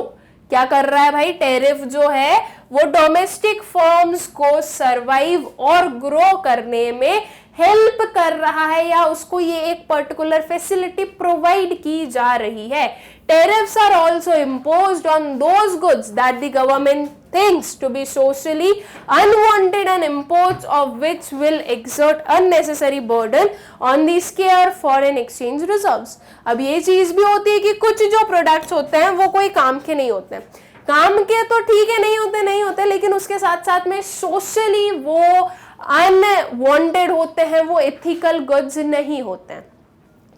S1: क्या कर रहा है भाई, टेरिफ जो है वो डोमेस्टिक फर्म्स को सर्वाइव और ग्रो करने में हेल्प कर रहा है, या उसको ये एक पर्टिकुलर फैसिलिटी प्रोवाइड की जा रही है। Tariffs are also imposed on those goods that the government thinks to be socially unwanted and imports of which will exert unnecessary burden on the scarce foreign exchange reserves। अब ये चीज भी होती है कि कुछ जो प्रोडक्ट्स होते हैं वो कोई काम के नहीं होते हैं, काम के तो ठीक है नहीं होते, लेकिन उसके साथ साथ में सोशली वो अनवांटेड होते हैं, वो एथिकल गुड्स नहीं होते हैं।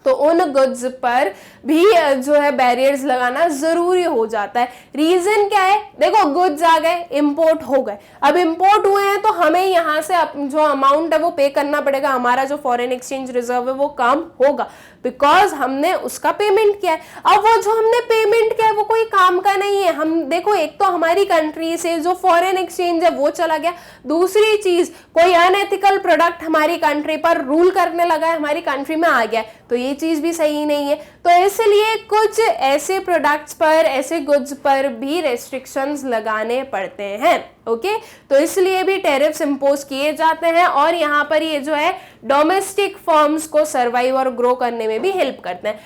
S1: तो उन गुड्स पर भी जो है बैरियर्स लगाना जरूरी हो जाता है। रीजन क्या है, देखो गुड्स आ गए, इंपोर्ट हो गए, अब इंपोर्ट हुए हैं तो हमें यहाँ से जो अमाउंट है वो पे करना पड़ेगा, हमारा जो फॉरेन एक्सचेंज रिजर्व है वो कम होगा बिकॉज हमने उसका पेमेंट किया है। अब वो जो हमने पेमेंट किया है वो कोई काम का नहीं है। हम देखो, एक तो हमारी कंट्री से जो फॉरेन एक्सचेंज है वो चला गया, दूसरी चीज कोई अनएथिकल प्रोडक्ट हमारी कंट्री पर रूल करने लगा है, हमारी कंट्री में आ गया, तो ये चीज भी सही नहीं है। तो इसलिए कुछ ऐसे प्रोडक्ट्स पर, ऐसे गुड्स पर भी रेस्ट्रिक्शंस लगाने पड़ते हैं। ओके, तो इसलिए भी टैरिफ्स इंपोज किए जाते हैं और यहाँ पर ये जो है डोमेस्टिक फर्म्स को सर्वाइव और ग्रो करने में भी हेल्प करते हैं।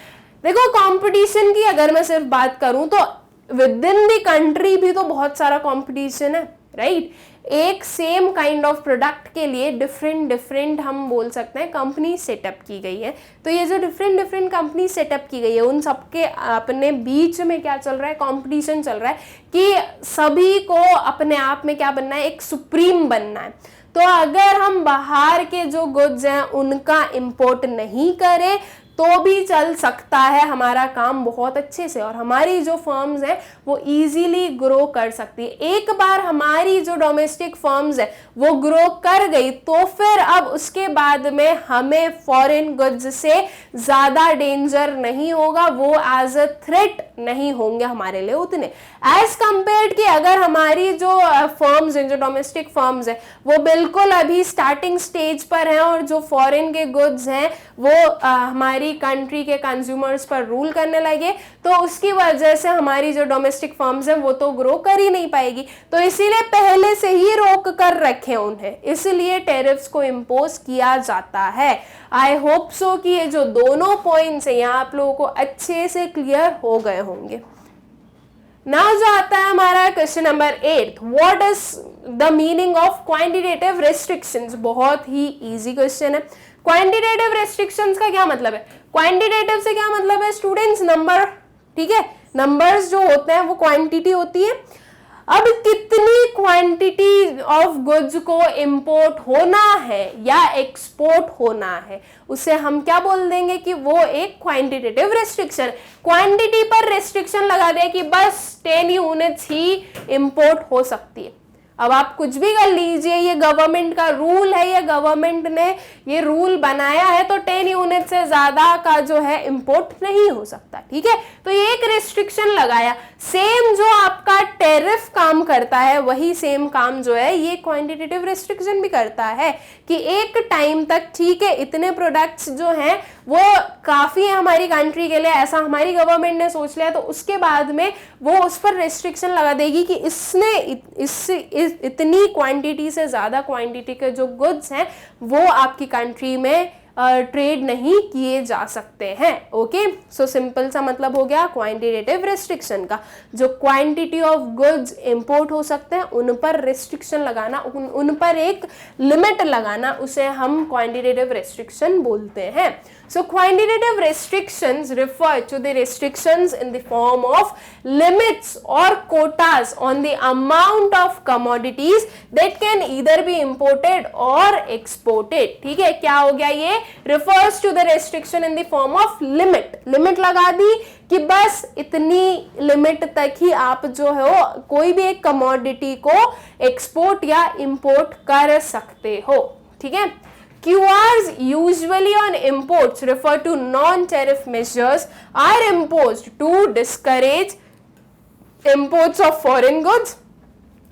S1: देखो कंपटीशन की अगर मैं सिर्फ बात करूं तो विद इन द कंट्री भी तो बहुत सारा कंपटीशन है, राइट। एक सेम काइंड ऑफ प्रोडक्ट के लिए डिफरेंट हम बोल सकते हैं कंपनी सेटअप की गई है। तो ये जो डिफरेंट कंपनी सेटअप की गई है उन सबके अपने बीच में क्या चल रहा है, कंपटीशन चल रहा है कि सभी को अपने आप में क्या बनना है, एक सुप्रीम बनना है। तो अगर हम बाहर के जो गुड्स हैं उनका इंपोर्ट नहीं करें तो भी चल सकता है हमारा काम बहुत अच्छे से, और हमारी जो फर्म्स हैं वो इजीली ग्रो कर सकती है। एक बार हमारी जो डोमेस्टिक फर्म्स है वो ग्रो कर गई तो फिर अब उसके बाद में हमें फॉरेन गुड्स से ज्यादा डेंजर नहीं होगा, वो एज अ थ्रेट नहीं होंगे हमारे लिए उतने, एज कंपेयर्ड कि अगर हमारी जो फर्म्स हैं, जो डोमेस्टिक फर्म्स है वो बिल्कुल अभी स्टार्टिंग स्टेज पर हैं और जो फॉरेन के गुड्स हैं वो हमारी कंट्री के कंज्यूमर्स पर रूल करने लगे, तो उसकी वजह से हमारी जो डोमेस्टिक फर्म्स हैं वो तो ग्रो कर ही नहीं पाएगी। तो इसीलिए पहले से ही रोक कर रखे उन्हें, इसलिए टैरिफ्स को इंपोज किया जाता है। आई होप सो कि ये जो दोनों पॉइंट्स हैं यहाँ आप लोगों को अच्छे से क्लियर हो गए होंगे। नाउ जो आता है हमारा question number 8, what is the meaning of quantitative restrictions. बहुत ही इजी क्वेश्चन है। क्वांटिटेटिव रेस्ट्रिक्शंस का क्या मतलब है, क्वांटिटेटिव से क्या मतलब है स्टूडेंट्स, नंबर, ठीक है। नंबर्स जो होते हैं वो क्वांटिटी होती है। अब कितनी क्वांटिटी ऑफ गुड्स को इंपोर्ट होना है या एक्सपोर्ट होना है उसे हम क्या बोल देंगे कि वो एक क्वांटिटेटिव रेस्ट्रिक्शन। क्वांटिटी पर रेस्ट्रिक्शन लगा दिया कि बस 10 यूनिट्स ही इंपोर्ट हो सकती है। अब आप कुछ भी कर लीजिए, ये गवर्नमेंट का रूल है, ये गवर्नमेंट ने ये रूल बनाया है, तो 10 यूनिट से ज्यादा का जो है इंपोर्ट नहीं हो सकता, ठीक है। तो ये एक रिस्ट्रिक्शन लगाया। सेम जो आपका टैरिफ काम करता है वही सेम काम जो है ये क्वांटिटेटिव रेस्ट्रिक्शन भी करता है कि एक टाइम तक, ठीक है, इतने प्रोडक्ट्स जो हैं वो काफी है हमारी कंट्री के लिए, ऐसा हमारी गवर्नमेंट ने सोच लिया, तो उसके बाद में वो उस पर रेस्ट्रिक्शन लगा देगी कि इसने इतनी क्वांटिटी से ज्यादा क्वांटिटी के जो गुड्स हैं वो आपकी कंट्री में ट्रेड नहीं किए जा सकते हैं। ओके, सो सिंपल सा मतलब हो गया क्वांटिटेटिव रेस्ट्रिक्शन का, जो क्वांटिटी ऑफ गुड्स इंपोर्ट हो सकते हैं उन पर रेस्ट्रिक्शन लगाना, उन पर एक लिमिट लगाना, उसे हम क्वांटिटेटिव रेस्ट्रिक्शन बोलते हैं। So quantitative restrictions refer to the restrictions in the form of limits or quotas on the amount of commodities that can either be imported or exported. ठीक है, क्या हो गया ये? refers to the restriction in the form of limit. Limit लगा दी कि बस इतनी लिमिट तक ही आप जो है कोई भी एक कमोडिटी को एक्सपोर्ट या इंपोर्ट कर सकते हो. ठीक है. QRs usually on imports refer to non-tariff measures are imposed to discourage imports of foreign goods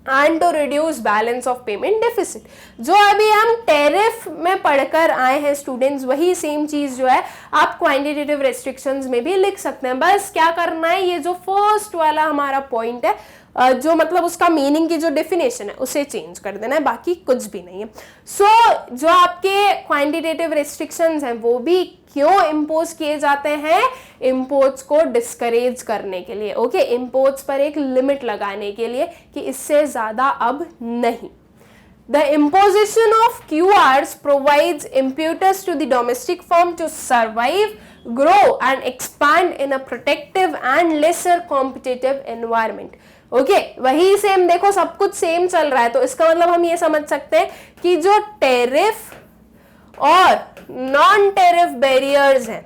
S1: and to reduce balance of payment deficit. जो अभी हम टैरिफ में पढ़कर आए हैं स्टूडेंट्स, वही सेम चीज जो है आप क्वांटिटेटिव रेस्ट्रिक्शंस में भी लिख सकते हैं. बस क्या करना है, ये जो फर्स्ट वाला हमारा पॉइंट है, जो मतलब उसका मीनिंग की जो डेफिनेशन है उसे चेंज कर देना है, बाकी कुछ भी नहीं है. सो जो आपके क्वांटिटेटिव रेस्ट्रिक्शंस हैं वो भी क्यों इम्पोज किए जाते हैं? इंपोर्ट्स को डिस्करेज करने के लिए. ओके, इंपोर्ट्स पर एक लिमिट लगाने के लिए कि इससे ज्यादा अब नहीं. The imposition of QRs provides impetus to the domestic firm to survive, grow and expand in a protective and lesser competitive environment. Okay, वही सेम देखो, सब कुछ सेम चल रहा है, तो इसका मतलब हम ये समझ सकते हैं कि जो टैरिफ और नॉन टैरिफ बैरियर्स हैं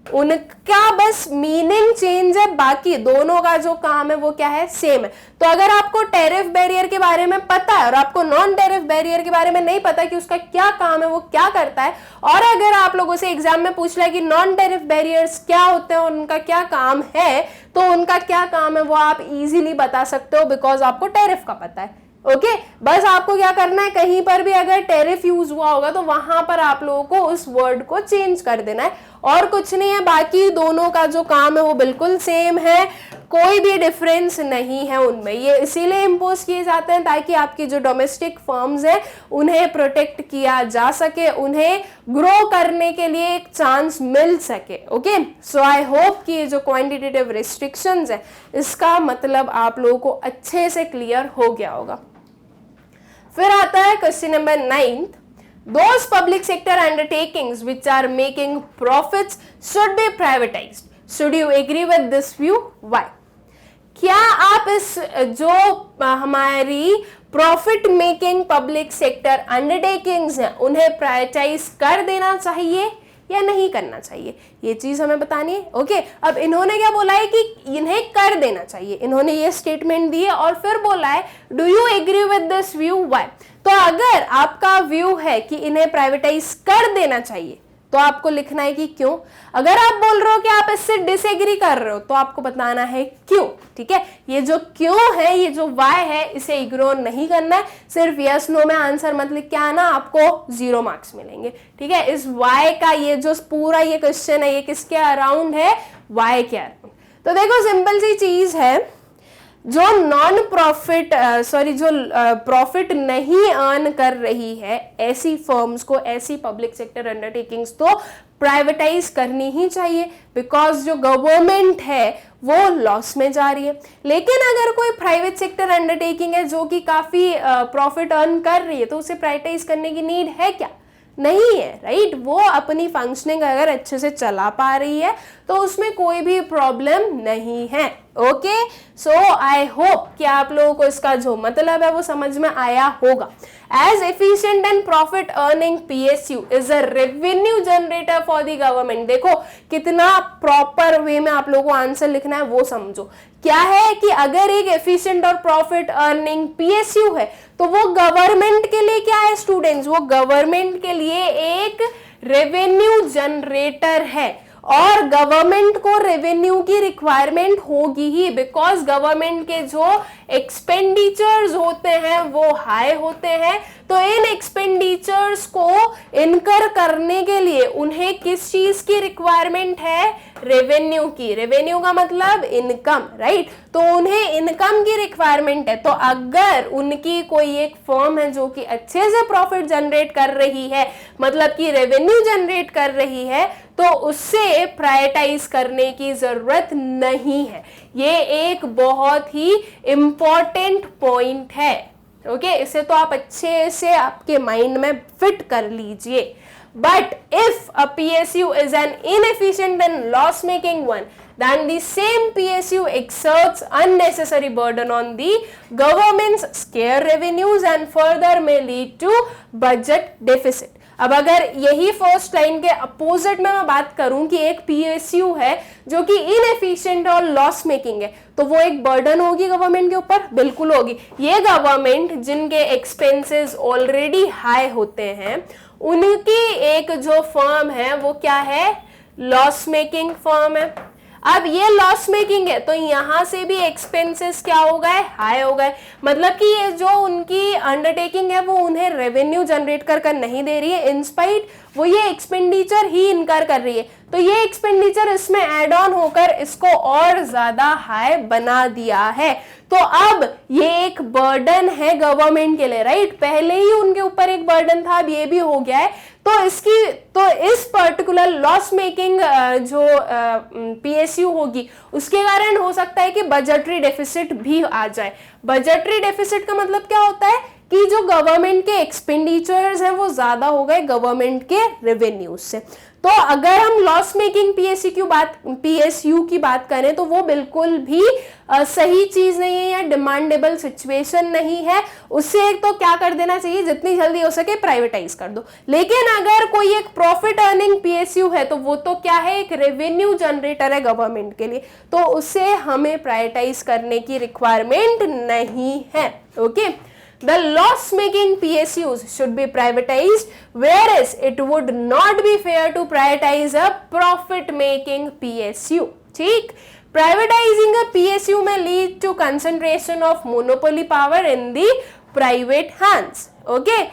S1: उनका बस मीनिंग चेंज है, बाकी दोनों का जो काम है वो क्या है? सेम है. तो अगर आपको टैरिफ बैरियर के बारे में पता है और आपको नॉन टैरिफ बैरियर के बारे में नहीं पता कि उसका क्या काम है, वो क्या करता है, और अगर आप लोगों से एग्जाम में पूछ लिया कि नॉन टैरिफ बैरियर्स क्या होते हैं और उनका क्या काम है, तो उनका क्या काम है वो आप इजीली बता सकते हो, बिकॉज आपको टैरिफ का पता है. ओके, बस आपको क्या करना है, कहीं पर भी अगर टैरिफ यूज हुआ होगा तो वहां पर आप लोगों को उस वर्ड को चेंज कर देना है, और कुछ नहीं है. बाकी दोनों का जो काम है वो बिल्कुल सेम है, कोई भी डिफरेंस नहीं है उनमें. ये इसीलिए इम्पोज किए जाते हैं ताकि आपकी जो डोमेस्टिक फर्म्स हैं उन्हें प्रोटेक्ट किया जा सके, उन्हें ग्रो करने के लिए एक चांस मिल सके. ओके, सो आई होप कि ये जो क्वांटिटेटिव रिस्ट्रिक्शंस है इसका मतलब आप लोगों को अच्छे से क्लियर हो गया होगा. फिर आता है question number 9. Those public sector undertakings which are making profits should be privatized. Should you agree with this view? Why? क्या आप इस जो हमारी profit making public sector undertakings हैं उन्हें प्राइवेटाइज कर देना चाहिए या नहीं करना चाहिए, ये चीज हमें बतानी है. ओके, अब इन्होंने क्या बोला है कि इन्हें कर देना चाहिए, इन्होंने ये स्टेटमेंट दी है और फिर बोला है do you agree with this view? Why? तो अगर आपका व्यू है कि इन्हें प्राइवेटाइज कर देना चाहिए तो आपको लिखना है कि क्यों. अगर आप बोल रहे हो कि आप इससे डिसएग्री कर रहे हो तो आपको बताना है क्यों. ठीक है, ये जो क्यों है, ये जो वाई है, इसे इग्नोर नहीं करना है. सिर्फ यस नो में आंसर मत लिख के आना, आपको 0 मार्क्स मिलेंगे. ठीक है, इस वाई का ये जो पूरा ये क्वेश्चन है ये किसके अराउंड है? वाई के अराउंड. तो देखो सिंपल सी चीज है, जो नॉन प्रॉफिट जो प्रॉफिट नहीं अर्न कर रही है ऐसी फर्म्स को, ऐसी पब्लिक सेक्टर अंडरटेकिंग्स तो प्राइवेटाइज करनी ही चाहिए, बिकॉज जो गवर्नमेंट है वो लॉस में जा रही है. लेकिन अगर कोई प्राइवेट सेक्टर अंडरटेकिंग है जो कि काफी प्रॉफिट अर्न कर रही है तो उसे प्राइवेटाइज करने की नीड है क्या? नहीं है, राइट. वो अपनी फंक्शनिंग अगर अच्छे से चला पा रही है तो उसमें कोई भी प्रॉब्लम नहीं है. ओके, सो आई होप कि आप लोगों को इसका जो मतलब है वो समझ में आया होगा. As efficient and profit earning PSU is a revenue generator for the government. देखो कितना प्रॉपर वे में आप लोगों को आंसर लिखना है वो समझो. क्या है कि अगर एक एफिशिएंट और प्रॉफिट अर्निंग PSU है तो वो गवर्नमेंट के लिए क्या है स्टूडेंट्स? वो गवर्नमेंट के लिए एक रेवेन्यू जनरेटर है, और गवर्नमेंट को रेवेन्यू की रिक्वायरमेंट होगी ही, बिकॉज गवर्नमेंट के जो एक्सपेंडिचर्स होते हैं वो हाई होते हैं. तो इन एक्सपेंडिचर्स को इनकर करने के लिए उन्हें किस चीज की रिक्वायरमेंट है? रेवेन्यू की. रेवेन्यू का मतलब इनकम, राइट. तो उन्हें इनकम की रिक्वायरमेंट है. तो अगर उनकी कोई एक फर्म है जो कि अच्छे से प्रॉफिट जनरेट कर रही है, मतलब कि रेवेन्यू जनरेट कर रही है, तो उससे प्राइवेटाइज करने की जरूरत नहीं है. ये एक बहुत ही इंपॉर्टेंट पॉइंट है. ओके, इसे तो आप अच्छे से आपके माइंड में फिट कर लीजिए. But if a PSU is an inefficient and loss-making one, then the same PSU exerts unnecessary burden on the government's scarce revenues and further may lead to budget deficit. अब अगर यही first line के opposite में मैं बात करूं कि एक पीएसयू है जो कि इनएफिशिएंट और लॉस मेकिंग है, तो वो एक बर्डन होगी गवर्नमेंट के ऊपर, बिल्कुल होगी। ये गवर्नमेंट जिनके एक्सपेंसेस ऑलरेडी हाई होते हैं, उनकी एक जो फर्म है वो क्या है, लॉस मेकिंग फर्म है। अब ये लॉस मेकिंग है तो यहां से भी एक्सपेंसेस क्या हो गए, हाई हो गए। मतलब कि ये जो उनकी अंडरटेकिंग है वो उन्हें रेवेन्यू जनरेट कर नहीं दे रही है, इंस्पाइट वो ये एक्सपेंडिचर ही इनकर कर रही है। तो ये एक्सपेंडिचर इसमें एड ऑन होकर इसको और ज्यादा हाई बना दिया है। तो अब ये एक बर्डन है गवर्नमेंट के लिए, राइट। पहले ही उनके ऊपर एक बर्डन था, अब ये भी हो गया है। तो इस पर्टिकुलर लॉस मेकिंग जो पीएसयू होगी उसके कारण हो सकता है कि बजटरी डेफिसिट भी आ जाए। बजटरी डेफिसिट का मतलब क्या होता है कि जो गवर्नमेंट के एक्सपेंडिचर्स हैं वो ज्यादा हो गए गवर्नमेंट के रेवेन्यूज से। तो अगर हम लॉस मेकिंग पीएसयू की बात करें तो वो बिल्कुल भी सही चीज नहीं है या डिमांडेबल सिचुएशन नहीं है। उससे एक तो क्या कर देना चाहिए, जितनी जल्दी हो सके प्राइवेटाइज कर दो। लेकिन अगर कोई एक प्रॉफिट अर्निंग पीएसयू है तो वो तो क्या है, एक रेवेन्यू जनरेटर है गवर्नमेंट के लिए, तो उसे हमें प्राइवेटाइज करने की रिक्वायरमेंट नहीं है। Okay, the loss-making PSUs should be privatized, whereas it would not be fair to privatize a profit-making PSU. ठीक, privatizing a PSU may lead to concentration of monopoly power in the private hands. Okay.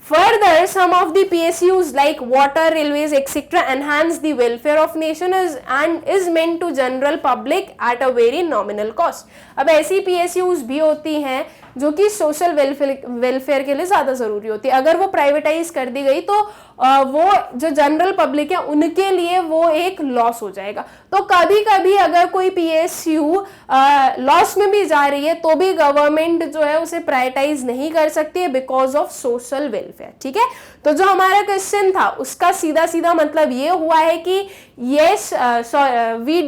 S1: Further, some of the PSUs like water, railways, etc. enhance the welfare of nation and is meant to general public at a very nominal cost. अब ऐसी PSUs भी होती हैं जो कि social welfare के लिए ज्यादा जरूरी होती है। अगर वो प्राइवेटाइज कर दी गई तो वो जो जनरल पब्लिक है उनके लिए वो एक लॉस हो जाएगा। तो कभी कभी अगर कोई पीएसयू लॉस में भी जा रही है तो भी गवर्नमेंट जो है उसे प्राइवेटाइज नहीं कर सकती है बिकॉज ऑफ सोशल वेलफेयर। ठीक है, तो जो हमारा क्वेश्चन था उसका सीधा सीधा मतलब ये हुआ है कि yes we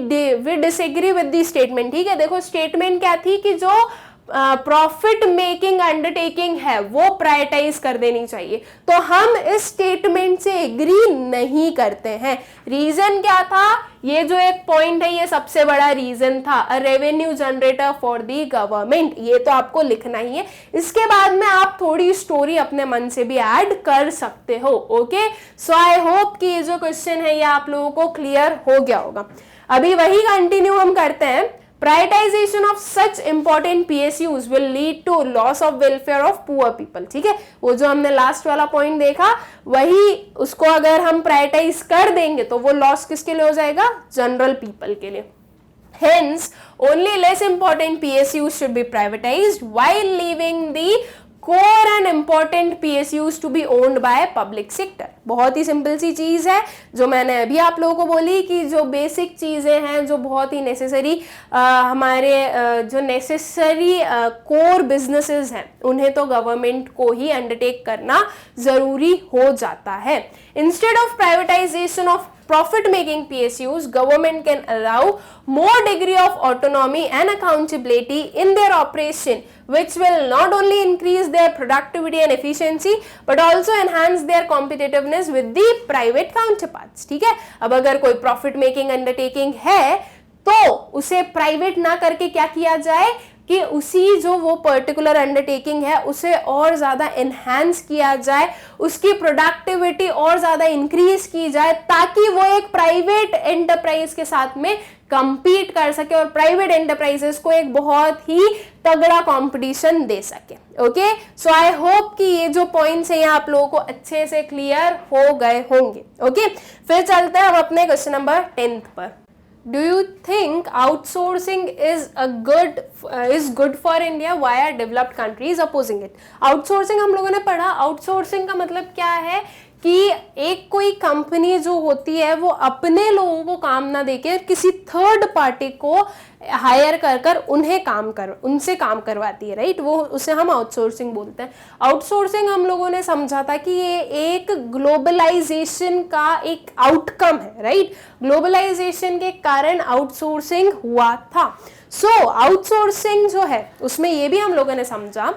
S1: disagree with the statement. ठीक है, देखो स्टेटमेंट क्या थी कि जो प्रॉफिट मेकिंग अंडरटेकिंग है वो प्राइवेटाइज कर देनी चाहिए, तो हम इस स्टेटमेंट से एग्री नहीं करते हैं। रीजन क्या था, ये जो एक पॉइंट है ये सबसे बड़ा रीजन था, अ revenue generator for the government, ये तो आपको लिखना ही है। इसके बाद में आप थोड़ी स्टोरी अपने मन से भी ऐड कर सकते हो। ओके, सो आई होप कि ये जो क्वेश्चन है ये आप लोगों को क्लियर हो गया होगा। अभी वही कंटिन्यू हम करते हैं। Privatization of such important PSUs will lead to loss of welfare of poor people। ठीक है, वो जो हमने लास्ट वाला पॉइंट देखा वही, उसको अगर हम प्राइवेटाइज कर देंगे तो वो लॉस किसके लिए हो जाएगा, जनरल पीपल के लिए। Hence, only less important PSUs should be privatized while leaving the core and important PSUs to be owned by public sector। बहुत ही सिंपल सी चीज है जो मैंने अभी आप लोगों को बोली कि जो बेसिक चीजें हैं जो बहुत ही नेसेसरी हमारे जो नेसेसरी कोर बिजनेसेस हैं उन्हें तो गवर्नमेंट को ही अंडरटेक करना जरूरी हो जाता है। Instead of privatisation of profit-making PSUs, government can allow more degree of autonomy and accountability in their operation, which will not only increase their productivity and efficiency, but also enhance their competitiveness with the private counterparts। ठीक है, अब अगर कोई profit-making undertaking है तो उसे private ना करके क्या किया जाए कि उसी जो वो पर्टिकुलर अंडरटेकिंग है उसे और ज़्यादा एनहांस किया जाए, उसकी प्रोडक्टिविटी और ज़्यादा इंक्रीज की जाए ताकि वो एक प्राइवेट एंटरप्राइज के साथ में कंपीट कर सके और प्राइवेट एंटरप्राइजेस को एक बहुत ही तगड़ा कंपटीशन दे सके। ओके, सो आई होप कि ये जो पॉइंट्स हैं आप लोगों को अच्छे से क्लियर हो गए होंगे। ओके, फिर चलते हैं हम अपने क्वेश्चन नंबर 10 पर। Do you think outsourcing is good for India? Why are developed countries opposing it? Outsourcing हम लोगों ने पढ़ा, outsourcing का मतलब क्या है कि एक कोई कंपनी जो होती है वो अपने लोगों को काम ना देके किसी थर्ड पार्टी को हायर कर उनसे काम करवाती है, राइट। वो उसे हम आउटसोर्सिंग बोलते हैं। आउटसोर्सिंग हम लोगों ने समझा था कि ये एक ग्लोबलाइजेशन का एक आउटकम है, राइट। ग्लोबलाइजेशन के कारण आउटसोर्सिंग हुआ था। आउटसोर्सिंग जो है उसमें ये भी हम लोगों ने समझा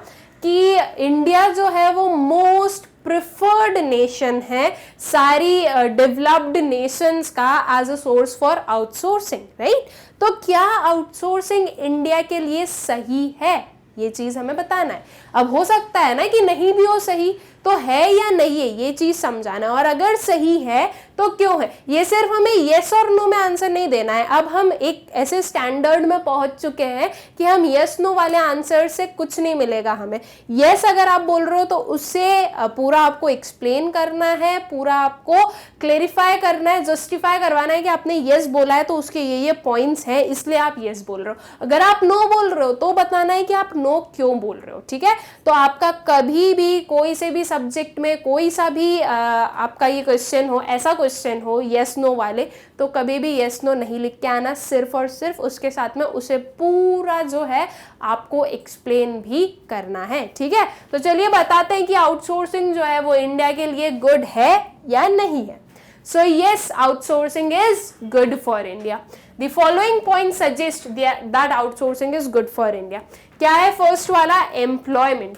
S1: कि इंडिया जो है वो मोस्ट प्रिफर्ड नेशन है सारी डेवलप्ड नेशंस का as a source for outsourcing, right. तो क्या आउटसोर्सिंग इंडिया के लिए सही है, ये चीज हमें बताना है। अब हो सकता है ना कि नहीं भी हो सही, तो है या नहीं है ये चीज समझाना है, और अगर सही है तो क्यों है। ये सिर्फ हमें येस और नो में आंसर नहीं देना है। अब हम एक ऐसे स्टैंडर्ड में पहुंच चुके हैं कि हम येस नो वाले आंसर से कुछ नहीं मिलेगा हमें। येस अगर आप बोल रहे हो तो उससे पूरा आपको एक्सप्लेन करना है, पूरा आपको क्लेरिफाई करना है, जस्टिफाई करवाना है कि आपने येस बोला है तो उसके ये पॉइंट्स हैं, इसलिए आप येस बोल रहे हो। अगर आप नो बोल रहे हो तो बताना है कि आप नो क्यों बोल रहे हो, ठीक है। तो आपका कभी भी कोई से भी सब्जेक्ट में कोई सा भी आपका ये क्वेश्चन हो, ऐसा क्वेश्चन हो यस नो वाले, तो कभी भी यस नो नहीं लिख के आना, सिर्फ और सिर्फ उसके साथ में उसे पूरा जो है आपको एक्सप्लेन भी करना है, ठीक है। तो चलिए बताते हैं कि आउटसोर्सिंग जो है वो इंडिया के लिए गुड है या नहीं है। So yes, outsourcing is good for India. The following points suggest that outsourcing is good for India. क्या है फर्स्ट वाला, एम्प्लॉयमेंट।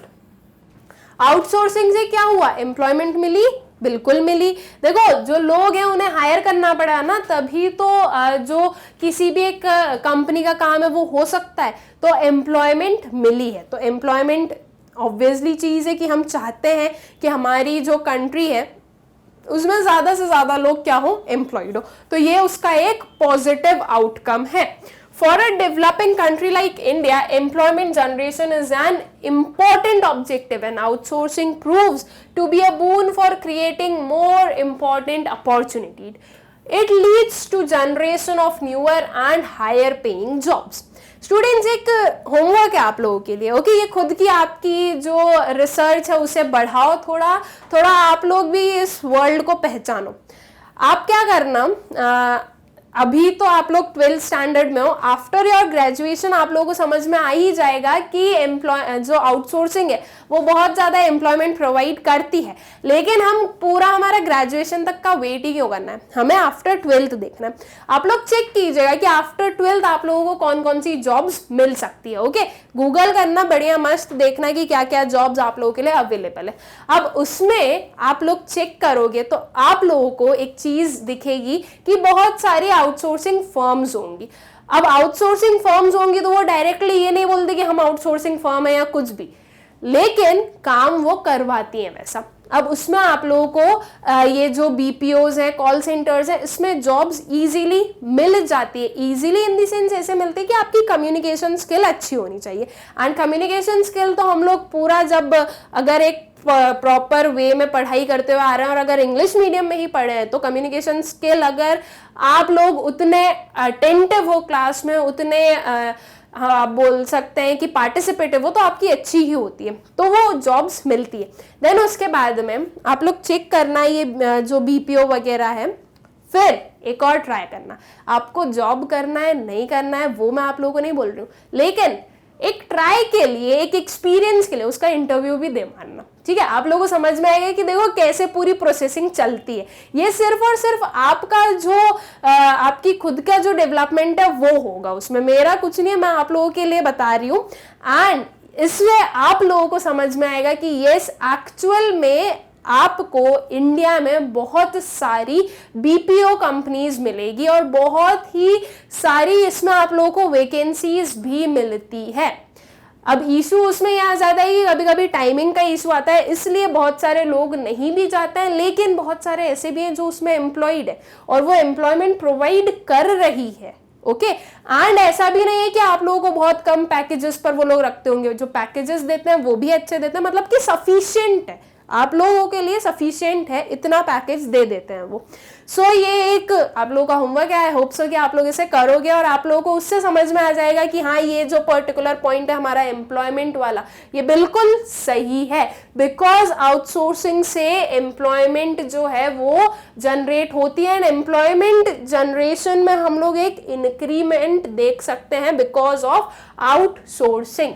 S1: आउटसोर्सिंग से क्या हुआ, एम्प्लॉयमेंट मिली, बिल्कुल मिली। देखो जो लोग हैं उन्हें हायर करना पड़ा ना, तभी तो जो किसी भी एक कंपनी का काम है वो हो सकता है, तो एम्प्लॉयमेंट मिली है। तो एम्प्लॉयमेंट ऑब्वियसली चीज है कि हम चाहते हैं कि हमारी जो कंट्री है उसमें ज्यादा से ज्यादा लोग क्या हो, एम्प्लॉयड हो, तो ये उसका एक पॉजिटिव आउटकम है। For a developing country like India, employment generation is an important objective and outsourcing proves to be a boon for creating more important opportunities. It leads to generation of newer and higher paying jobs. Students एक homework है आप लोगों के लिए, okay. ये खुद की आपकी जो रिसर्च है उसे बढ़ाओ, थोड़ा थोड़ा आप लोग भी इस वर्ल्ड को पहचानो। आप क्या करना, अभी तो आप लोग 12th स्टैंडर्ड में हो, आफ्टर योर ग्रेजुएशन आप लोगों को समझ में आ ही जाएगा कि जो आउटसोर्सिंग है वो बहुत ज्यादा एम्प्लॉयमेंट प्रोवाइड करती है, लेकिन हम पूरा हमारा ग्रेजुएशन तक का वेट ही क्यों करना है, हमें आफ्टर 12th देखना है। आप लोग चेक कीजिएगा कि आफ्टर 12th आप लोगों को कौन कौन सी जॉब्स मिल सकती है, ओके। गूगल करना, बढ़िया मस्त देखना कि क्या क्या जॉब्स आप लोगों के लिए अवेलेबल है। अब उसमें आप लोग चेक करोगे तो आप लोगों को एक चीज दिखेगी कि बहुत सारी आउटसोर्सिंग फर्म्स होंगी। अब आउटसोर्सिंग फर्म्स होंगी तो वो डायरेक्टली ये नहीं बोलते कि हम आउटसोर्सिंग फर्म है या कुछ भी, लेकिन काम वो करवाती हैं वैसा। अब उसमें आप लोगों को ये जो बीपीओज है, कॉल सेंटर्स है, इसमें जॉब्स इजीली मिल जाती है। इजीली इन द सेंस ऐसे मिलते हैं कि आपकी कम्युनिकेशन स्किल अच्छी होनी चाहिए। एंड कम्युनिकेशन स्किल तो हम लोग पूरा जब अगर एक प्रॉपर वे में पढ़ाई करते हुए आ रहे हैं और अगर इंग्लिश मीडियम में ही पढ़े हैं तो कम्युनिकेशन स्किल अगर आप लोग उतने अटेंटिव हो क्लास में, उतने हाँ आप बोल सकते हैं कि पार्टिसिपेटिव हो, तो आपकी अच्छी ही होती है, तो वो जॉब्स मिलती है। देन उसके बाद में आप लोग चेक करना ये जो बीपीओ वगैरह है, फिर एक और ट्राई करना। आपको जॉब करना है नहीं करना है वो मैं आप लोगों को नहीं बोल रही हूँ, लेकिन एक ट्राई के लिए, एक एक्सपीरियंस के लिए उसका इंटरव्यू भी दे मारना, ठीक है। आप लोगों को समझ में आएगा कि देखो कैसे पूरी प्रोसेसिंग चलती है। ये सिर्फ और सिर्फ आपका जो आपकी खुद का जो डेवलपमेंट है वो होगा, उसमें मेरा कुछ नहीं है, मैं आप लोगों के लिए बता रही हूँ। एंड इसलिए आप लोगों को समझ में आएगा कि यस एक्चुअल में आपको इंडिया में बहुत सारी बीपीओ कंपनीज मिलेगी और बहुत ही सारी इसमें आप लोगों को वैकेंसीज भी मिलती है। अब इशू उसमें यह आ जाता है कि कभी कभी टाइमिंग का इशू आता है, इसलिए बहुत सारे लोग नहीं भी जाते हैं, लेकिन बहुत सारे ऐसे भी हैं जो उसमें एम्प्लॉयड है और वो एम्प्लॉयमेंट प्रोवाइड कर रही है, ओके। एंड ऐसा भी नहीं है कि आप लोगों को बहुत कम पैकेजेस पर वो लोग रखते होंगे, जो पैकेजेस देते हैं वो भी अच्छे देते हैं, मतलब कि सफिशिएंट है। आप लोगों के लिए सफिशिएंट है, इतना पैकेज दे देते हैं वो। सो ये एक आप लोगों का होमवर्क है, आई होप सो कि आप लोग इसे करोगे और आप लोगों को उससे समझ में आ जाएगा कि हाँ ये जो पर्टिकुलर पॉइंट है हमारा एम्प्लॉयमेंट वाला, ये बिल्कुल सही है, बिकॉज आउटसोर्सिंग से एम्प्लॉयमेंट जो है वो जनरेट होती है एंड एम्प्लॉयमेंट जनरेशन में हम लोग एक इंक्रीमेंट देख सकते हैं बिकॉज ऑफ आउटसोर्सिंग।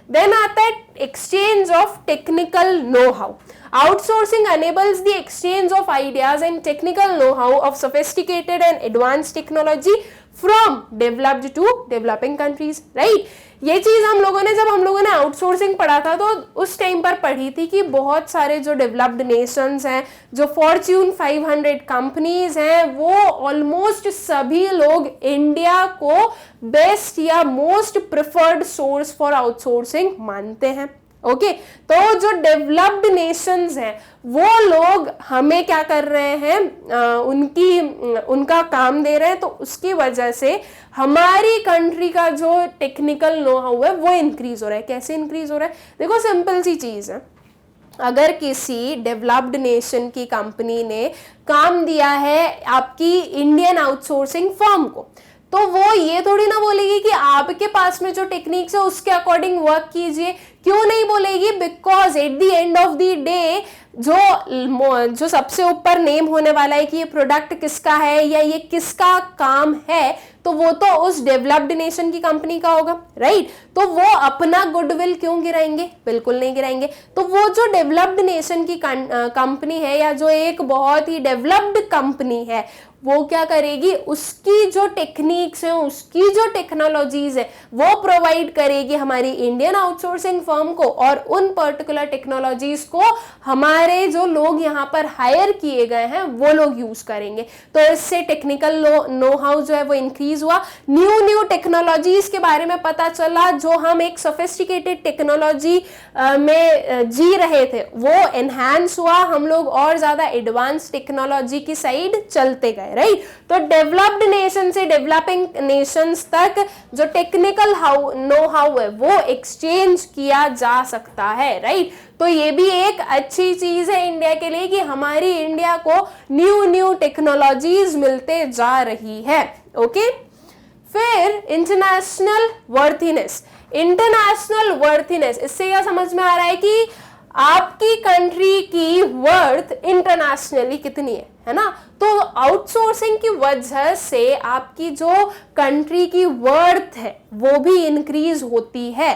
S1: देन आता है exchange of technical know how. Outsourcing enables the exchange of ideas and technical know-how of sophisticated and advanced technology from developed to developing countries, right? ये चीज जब हम लोगों ने आउटसोर्सिंग पढ़ा था तो उस टाइम पर पढ़ी थी कि बहुत सारे जो डेवलप्ड नेशंस हैं, जो फॉर्च्यून 500 कंपनीज हैं, वो ऑलमोस्ट सभी लोग इंडिया को बेस्ट या most preferred source for outsourcing मानते हैं। ओके तो जो डेवलप्ड नेशंस हैं वो लोग हमें क्या कर रहे हैं, उनका काम दे रहे हैं, तो उसकी वजह से हमारी कंट्री का जो टेक्निकल नो हाउ है वो इंक्रीज हो रहा है। कैसे इंक्रीज हो रहा है? देखो सिंपल सी चीज है, अगर किसी डेवलप्ड नेशन की कंपनी ने काम दिया है आपकी इंडियन आउटसोर्सिंग फर्म को, तो वो ये थोड़ी ना बोलेगी कि आपके पास में जो टेक्निक्स है उसके अकॉर्डिंग वर्क कीजिए। क्यों नहीं बोलेगी? Because at the end of the day जो सबसे ऊपर नेम होने वाला है कि ये प्रोडक्ट किसका है या ये किसका काम है, तो वो तो उस डेवलप्ड नेशन की कंपनी का होगा, राइट? तो वो अपना गुडविल क्यों गिराएंगे? बिल्कुल नहीं गिराएंगे। तो वो जो डेवलप्ड नेशन की कंपनी है या जो एक बहुत ही डेवलप्ड कंपनी है, वो क्या करेगी? उसकी जो टेक्निक्स है, उसकी जो टेक्नोलॉजीज है, वो प्रोवाइड करेगी हमारी इंडियन आउटसोर्सिंग फर्म को, और उन पर्टिकुलर टेक्नोलॉजीज को हमारे जो लोग यहाँ पर हायर किए गए हैं वो लोग यूज करेंगे। तो इससे टेक्निकल नो हाउ जो है वो इंक्रीज हुआ, न्यू टेक्नोलॉजीज के बारे में पता चला, जो हम एक सोफिस्टिकेटेड टेक्नोलॉजी में जी रहे थे वो एनहांस हुआ, हम लोग और ज्यादा एडवांस टेक्नोलॉजी की साइड चलते गए, राइट? तो डेवलप्ड नेशन से डेवलपिंग नेशंस तक जो टेक्निकल नो हाउ है वो एक्सचेंज किया जा सकता है, राइट? तो ये भी एक अच्छी चीज है इंडिया के लिए कि हमारी इंडिया को न्यू टेक्नोलॉजीज मिलते जा रही है। ओके फिर इंटरनेशनल वर्थीनेस। इंटरनेशनल वर्थीनेस, इससे क्या समझ में आ रहा है कि आपकी कंट्री की वर्थ इंटरनेशनली कितनी है ना? तो आउटसोर्सिंग की वजह से आपकी जो कंट्री की वर्थ है वो भी इंक्रीज होती है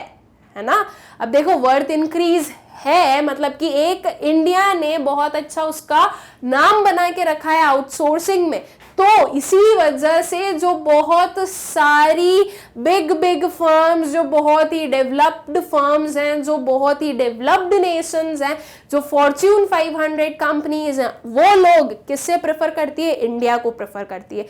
S1: ना? अब देखो वर्थ इंक्रीज है मतलब कि एक इंडिया ने बहुत अच्छा उसका नाम बना के रखा है आउटसोर्सिंग में, तो इसी वजह से जो बहुत सारी बिग फर्म्स, जो बहुत ही डेवलप्ड फर्म्स हैं, जो बहुत ही डेवलप्ड नेशंस हैं, जो फॉर्च्यून 500 कंपनीज हैं, वो लोग किससे प्रेफर करती है? इंडिया को प्रेफर करती है।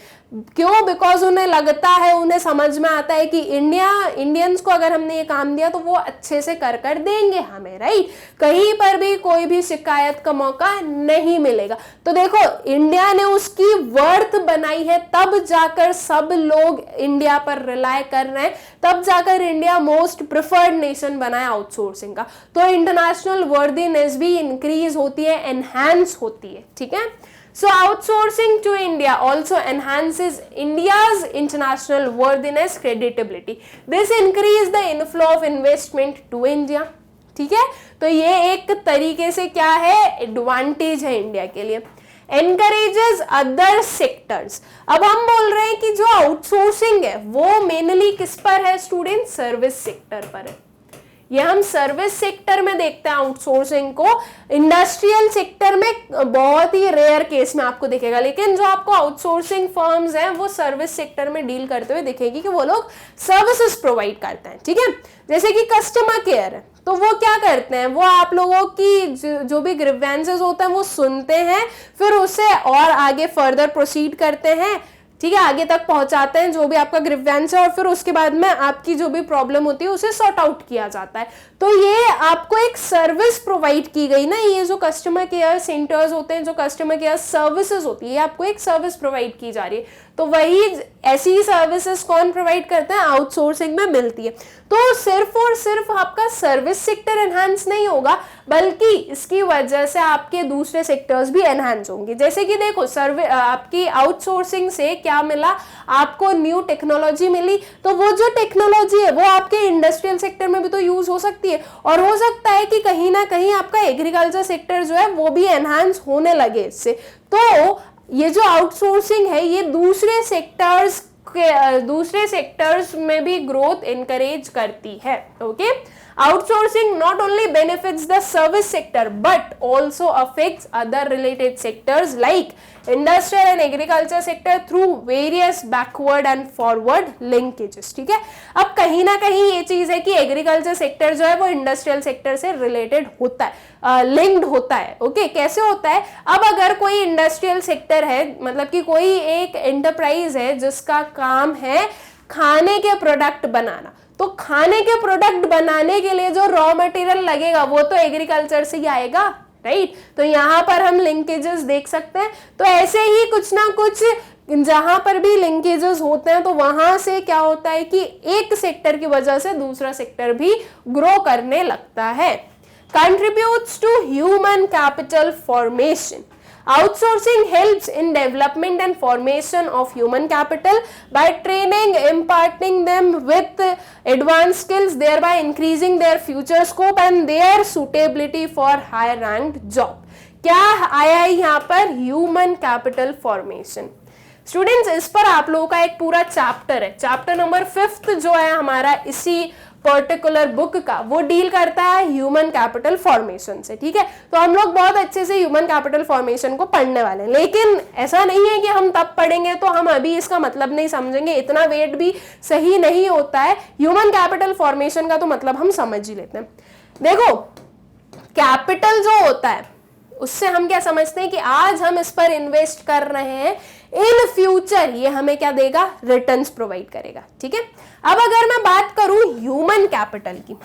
S1: क्यों? बिकॉज उन्हें लगता है, उन्हें समझ में आता है कि इंडियंस को अगर हमने ये काम दिया तो वो अच्छे से कर देंगे हमें, राइट? कहीं पर भी कोई भी शिकायत का मौका नहीं मिलेगा। तो देखो इंडिया ने उसकी वर्थ बनाई है, तब जाकर सब लोग इंडिया पर रिलाय कर रहे हैं, तब जाकर इंडिया मोस्ट प्रिफर्ड नेशन बना है आउटसोर्सिंग का। तो इंटरनेशनल वर्दीनेस भी इंक्रीज होती है, एनहांस होती है, ठीक है? So outsourcing to India also enhances India's international worthiness, credibility. This increase the inflow of investment to India. ठीक है? तो ये एक तरीके से क्या है? एडवांटेज है इंडिया के लिए। Encourages other sectors. अब हम बोल रहे हैं कि जो आउटसोर्सिंग है वो मेनली किस पर है स्टूडेंट? सर्विस सेक्टर पर है। ये हम सर्विस सेक्टर में देखते हैं आउटसोर्सिंग को, इंडस्ट्रियल सेक्टर में बहुत ही रेयर केस में आपको दिखेगा, लेकिन जो आपको आउटसोर्सिंग फर्म्स हैं वो सर्विस सेक्टर में डील करते हुए दिखेगी कि वो लोग सर्विसेज प्रोवाइड करते हैं, ठीक है? जैसे कि कस्टमर केयर है, तो वो क्या करते हैं? वो आप लोगों की जो भी ग्रीवेंसेस होते हैं वो सुनते हैं, फिर उसे और आगे फर्दर प्रोसीड करते हैं, ठीक है? आगे तक पहुंचाते हैं जो भी आपका ग्रीवेंस है, और फिर उसके बाद में आपकी जो भी प्रॉब्लम होती है उसे सॉर्ट आउट किया जाता है। तो ये आपको एक सर्विस प्रोवाइड की गई ना, ये जो कस्टमर केयर सेंटर्स होते हैं, जो कस्टमर केयर सर्विसेज होती है, आपको एक सर्विस प्रोवाइड की जा रही है। तो वही ऐसी सर्विसेज कौन प्रोवाइड करता है, आउटसोर्सिंग में मिलती है। तो सिर्फ और सिर्फ आपका सर्विस सेक्टर एनहांस नहीं होगा, बल्कि इसकी वजह से आपके दूसरे सेक्टर्स भी एनहांस होंगे। जैसे कि देखो आपकी आउटसोर्सिंग से क्या मिला, आपको न्यू टेक्नोलॉजी मिली, तो वो जो टेक्नोलॉजी है वो आपके इंडस्ट्रियल सेक्टर में भी तो यूज हो सकती है, और हो सकता है कि कहीं ना कहीं आपका एग्रीकल्चर सेक्टर जो है वो भी एनहांस होने लगे इससे। तो ये जो आउटसोर्सिंग है ये दूसरे सेक्टर्स में भी ग्रोथ एनकरेज करती है। Okay, outsourcing not only benefits the service sector but also affects other related sectors like industrial and agriculture sector through various backward and forward linkages. ठीक है, अब कहीं ना कहीं ये चीज है कि एग्रीकल्चर सेक्टर जो है वो इंडस्ट्रियल सेक्टर से रिलेटेड होता है, लिंक्ड होता है। ओके, कैसे होता है, अब अगर कोई इंडस्ट्रियल सेक्टर है, मतलब कि कोई एक एंटरप्राइज है जिसका काम है खाने के प्रोडक्ट बनाना, तो खाने के प्रोडक्ट बनाने के लिए जो रॉ मटेरियल लगेगा वो तो एग्रीकल्चर से ही आएगा, राइट। तो यहाँ पर हम लिंकेजेस देख सकते हैं। तो ऐसे ही कुछ ना कुछ जहां पर भी लिंकेजेस होते हैं तो वहां से क्या होता है कि एक सेक्टर की वजह से दूसरा सेक्टर भी ग्रो करने लगता है। Contributes to human capital formation. Outsourcing helps in development and formation of human capital by training, imparting them with advanced skills, thereby increasing their future scope and their suitability for higher ranked job. क्या आया है यहाँ पर, human capital formation. Students, इस पर आप लोगों का एक पूरा चैप्टर है, चैप्टर नंबर 5 जो है हमारा इसी पर्टिकुलर बुक का, वो डील करता है ह्यूमन कैपिटल फॉर्मेशन से। ठीक है, तो हम लोग बहुत अच्छे से ह्यूमन कैपिटल फॉर्मेशन को पढ़ने वाले हैं, लेकिन ऐसा नहीं है कि हम तब पढ़ेंगे तो हम अभी इसका मतलब नहीं समझेंगे, इतना वेट भी सही नहीं होता है। ह्यूमन कैपिटल फॉर्मेशन का तो मतलब हम समझ ही लेते हैं। देखो, कैपिटल जो होता है उससे हम क्या समझते हैं कि आज हम इस पर इन्वेस्ट कर रहे हैं, इन फ्यूचर ये हमें क्या देगा, रिटर्न्स प्रोवाइड करेगा। ठीक है, अब अगर मैं बात करूं ह्यूमन कैपिटल की,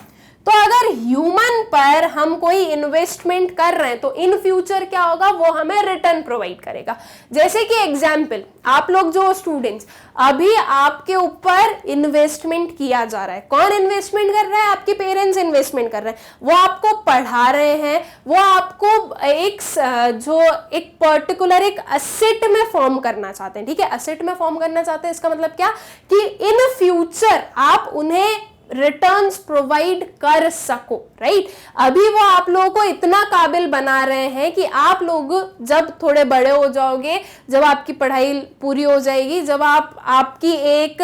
S1: तो अगर ह्यूमन पर हम कोई इन्वेस्टमेंट कर रहे हैं तो इन फ्यूचर क्या होगा, वो हमें रिटर्न प्रोवाइड करेगा। जैसे कि एग्जाम्पल, आप लोग जो स्टूडेंट्स, अभी आपके ऊपर इन्वेस्टमेंट किया जा रहा है, कौन इन्वेस्टमेंट कर रहा है, आपके पेरेंट्स इन्वेस्टमेंट कर रहे हैं, वो आपको पढ़ा रहे हैं, वो आपको एक पर्टिकुलर एक असेट में फॉर्म करना चाहते हैं। ठीक है, असेट में फॉर्म करना चाहते हैं, इसका मतलब क्या कि इन फ्यूचर आप उन्हें रिटर्न्स प्रोवाइड कर सको, राइट। अभी वो आप लोगों को इतना काबिल बना रहे हैं कि आप लोग जब थोड़े बड़े हो जाओगे, जब आपकी पढ़ाई पूरी हो जाएगी, जब आपकी एक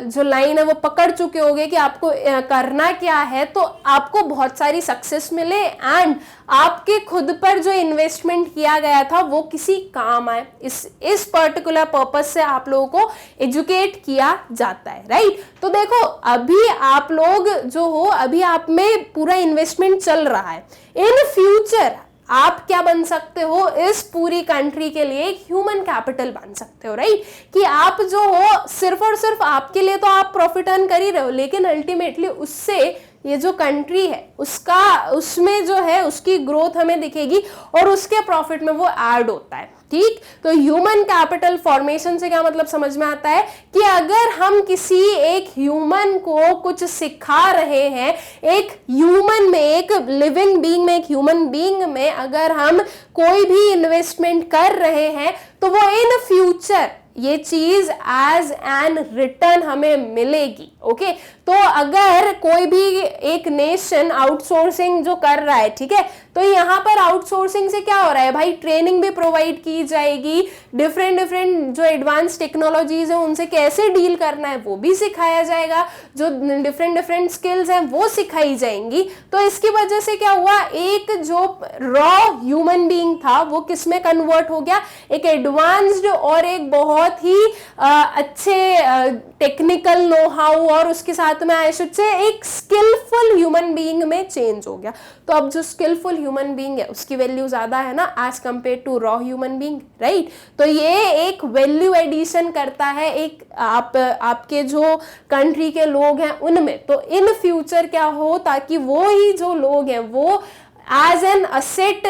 S1: जो लाइन है वो पकड़ चुके होगे कि आपको करना क्या है, तो आपको बहुत सारी सक्सेस मिले एंड आपके खुद पर जो इन्वेस्टमेंट किया गया था वो किसी काम आए। इस पर्टिकुलर पर्पस से आप लोगों को एजुकेट किया जाता है, राइट। तो देखो, अभी आप लोग जो हो, अभी आप में पूरा इन्वेस्टमेंट चल रहा है, इन फ्यूचर आप क्या बन सकते हो, इस पूरी कंट्री के लिए एक ह्यूमन कैपिटल बन सकते हो, राइट। कि आप जो हो सिर्फ और सिर्फ आपके लिए तो आप प्रॉफिट अर्न कर ही रहे हो, लेकिन अल्टीमेटली उससे ये जो कंट्री है उसमें जो है उसकी ग्रोथ हमें दिखेगी और उसके प्रॉफिट में वो ऐड होता है। ठीक, तो ह्यूमन कैपिटल फॉर्मेशन से क्या मतलब समझ में आता है कि अगर हम किसी एक ह्यूमन को कुछ सिखा रहे हैं, एक ह्यूमन में, एक लिविंग बीइंग में, एक ह्यूमन बीइंग में अगर हम कोई भी इन्वेस्टमेंट कर रहे हैं, तो वो इन फ्यूचर ये चीज एज एन रिटर्न हमें मिलेगी। ओके, तो अगर कोई भी एक नेशन आउटसोर्सिंग जो कर रहा है, ठीक है, तो यहाँ पर आउटसोर्सिंग से क्या हो रहा है भाई, ट्रेनिंग भी प्रोवाइड की जाएगी, डिफरेंट जो एडवांस टेक्नोलॉजीज है उनसे कैसे डील करना है वो भी सिखाया जाएगा, जो डिफरेंट स्किल्स हैं वो सिखाई जाएंगी। तो इसकी वजह से क्या हुआ, एक जो रॉ ह्यूमन बीइंग था वो किस में कन्वर्ट हो गया, एक एडवांस्ड और एक बहुत ही अच्छे टेक्निकल नो हाउ और उसके साथ में आई शुड से एक स्किलफुल ह्यूमन बीइंग में चेंज हो गया। तो अब जो स्किलफुल ह्यूमन बीइंग है उसकी वैल्यू ज्यादा है ना as compare to raw human being, right. तो ये एक वैल्यू एडिशन करता है एक आपके जो कंट्री के लोग हैं उनमें। तो इन फ्यूचर क्या हो, ताकि वो ही जो लोग हैं वो एज एन असेट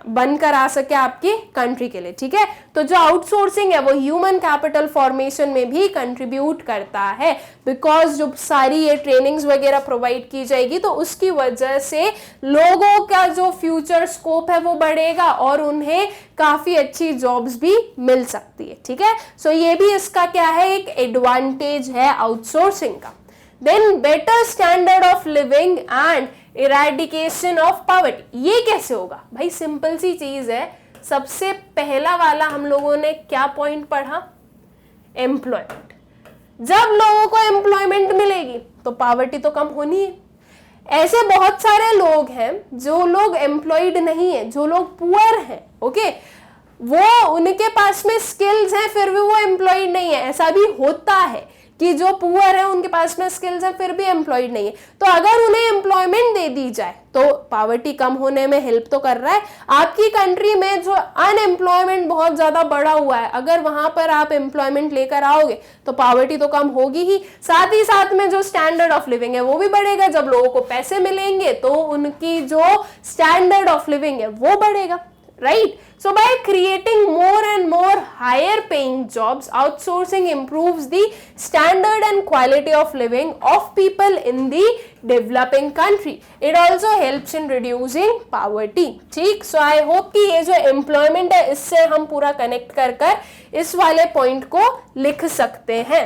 S1: बनकर आ सके आपकी कंट्री के लिए, ठीक है। तो जो आउटसोर्सिंग है वो ह्यूमन कैपिटल फॉर्मेशन में भी कंट्रीब्यूट करता है, बिकॉज जो सारी ये ट्रेनिंग्स वगैरह प्रोवाइड की जाएगी तो उसकी वजह से लोगों का जो फ्यूचर स्कोप है वो बढ़ेगा और उन्हें काफी अच्छी जॉब्स भी मिल सकती है, ठीक है। सो ये भी इसका क्या है, एक एडवांटेज है आउटसोर्सिंग का। Then better standard of living and eradication of poverty. ये कैसे होगा भाई, सिंपल सी चीज है। सबसे पहला वाला हम लोगों ने क्या पॉइंट पढ़ा, एम्प्लॉयमेंट। जब लोगों को एम्प्लॉयमेंट मिलेगी तो पॉवर्टी तो कम होनी है। ऐसे बहुत सारे लोग हैं जो लोग एम्प्लॉयड नहीं है, जो लोग पुअर हैं, ओके, वो उनके पास में स्किल्स हैं फिर भी वो एम्प्लॉयड नहीं है। ऐसा भी होता है कि जो पुअर है उनके पास में स्किल्स है फिर भी एम्प्लॉयड नहीं है। तो अगर उन्हें एम्प्लॉयमेंट दे दी जाए तो पॉवर्टी कम होने में हेल्प तो कर रहा है। आपकी कंट्री में जो अनएम्प्लॉयमेंट बहुत ज्यादा बढ़ा हुआ है, अगर वहां पर आप एम्प्लॉयमेंट लेकर आओगे तो पॉवर्टी तो कम होगी ही साथ में जो स्टैंडर्ड ऑफ लिविंग है वो भी बढ़ेगा। जब लोगों को पैसे मिलेंगे तो उनकी जो स्टैंडर्ड ऑफ लिविंग है वो बढ़ेगा, right? So by creating more and more higher paying jobs, outsourcing improves the standard and quality of living of people in the developing country. It also helps in reducing poverty. ठीक, so I hope कि ये जो employment है इससे हम पूरा connect कर इस वाले point को लिख सकते हैं।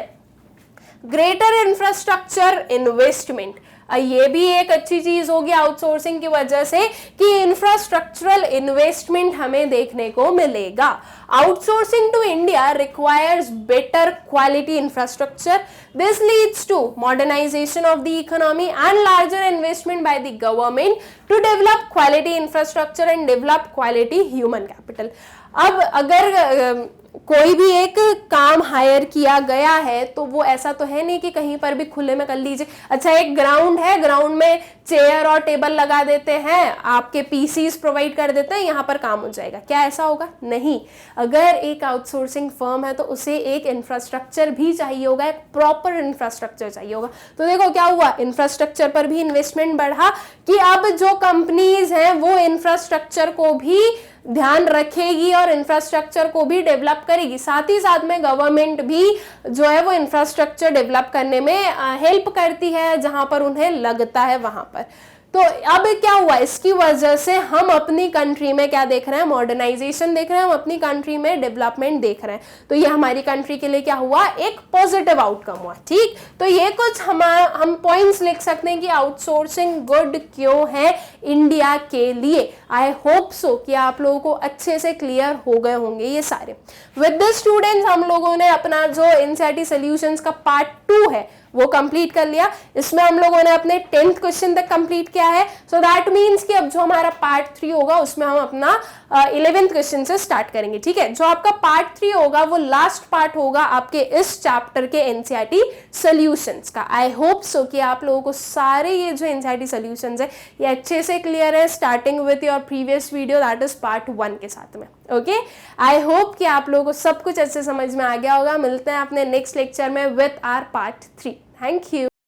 S1: Greater infrastructure investment, ये भी एक अच्छी चीज होगी आउटसोर्सिंग की वजह से कि इंफ्रास्ट्रक्चरल इन्वेस्टमेंट हमें देखने को मिलेगा। Outsourcing to India requires better quality infrastructure. This leads to modernisation of the economy and larger investment by the government to develop quality infrastructure and develop quality human capital. अब अगर कोई भी एक काम हायर किया गया है तो वो ऐसा तो है नहीं कि कहीं पर भी खुले में कर लीजिए। अच्छा, एक ग्राउंड है, ग्राउंड में चेयर और टेबल लगा देते हैं, आपके पीसीज प्रोवाइड कर देते हैं, यहाँ पर काम हो जाएगा, क्या ऐसा होगा? नहीं। अगर एक आउटसोर्सिंग फर्म है तो उसे एक इंफ्रास्ट्रक्चर भी चाहिए होगा, एक प्रॉपर इंफ्रास्ट्रक्चर चाहिए होगा। तो देखो क्या हुआ, इंफ्रास्ट्रक्चर पर भी इन्वेस्टमेंट बढ़ा कि अब जो कंपनीज हैं वो इंफ्रास्ट्रक्चर को भी ध्यान रखेगी और इंफ्रास्ट्रक्चर को भी डेवलप करेगी। साथ ही साथ में गवर्नमेंट भी जो है वो इंफ्रास्ट्रक्चर डेवलप करने में हेल्प करती है जहां पर उन्हें लगता है वहां पर। तो अब क्या हुआ, इसकी वजह से हम अपनी कंट्री में क्या देख रहे हैं, मॉडर्नाइजेशन देख रहे हैं, हम अपनी कंट्री में डेवलपमेंट देख रहे हैं। तो ये हमारी कंट्री के लिए क्या हुआ, एक पॉजिटिव आउटकम हुआ। ठीक, तो ये कुछ हम पॉइंट्स लिख सकते हैं कि आउटसोर्सिंग गुड क्यों है इंडिया के लिए। आई होप सो कि आप लोगों को अच्छे से क्लियर हो गए होंगे ये सारे। विद दिस स्टूडेंट्स हम लोगों ने अपना जो एनसीईआरटी सॉल्यूशंस का पार्ट 2 है वो कंप्लीट कर लिया। इसमें हम लोगों ने अपने 10th क्वेश्चन तक कंप्लीट किया है। सो दैट मीन्स कि अब जो हमारा पार्ट 3 होगा उसमें हम अपना 11th क्वेश्चन से स्टार्ट करेंगे। ठीक है, जो आपका पार्ट 3 होगा वो लास्ट पार्ट होगा आपके इस चैप्टर के एनसीईआरटी सॉल्यूशंस का। आई होप सो कि आप लोगों को सारे ये जो एनसीईआरटी सॉल्यूशंस है ये अच्छे से क्लियर है, starting with your previous video that is part 1 के साथ में। ओके, आई होप कि आप लोगों को सब कुछ अच्छे समझ में आ गया होगा। मिलते हैं अपने नेक्स्ट लेक्चर में with our part 3। Thank you.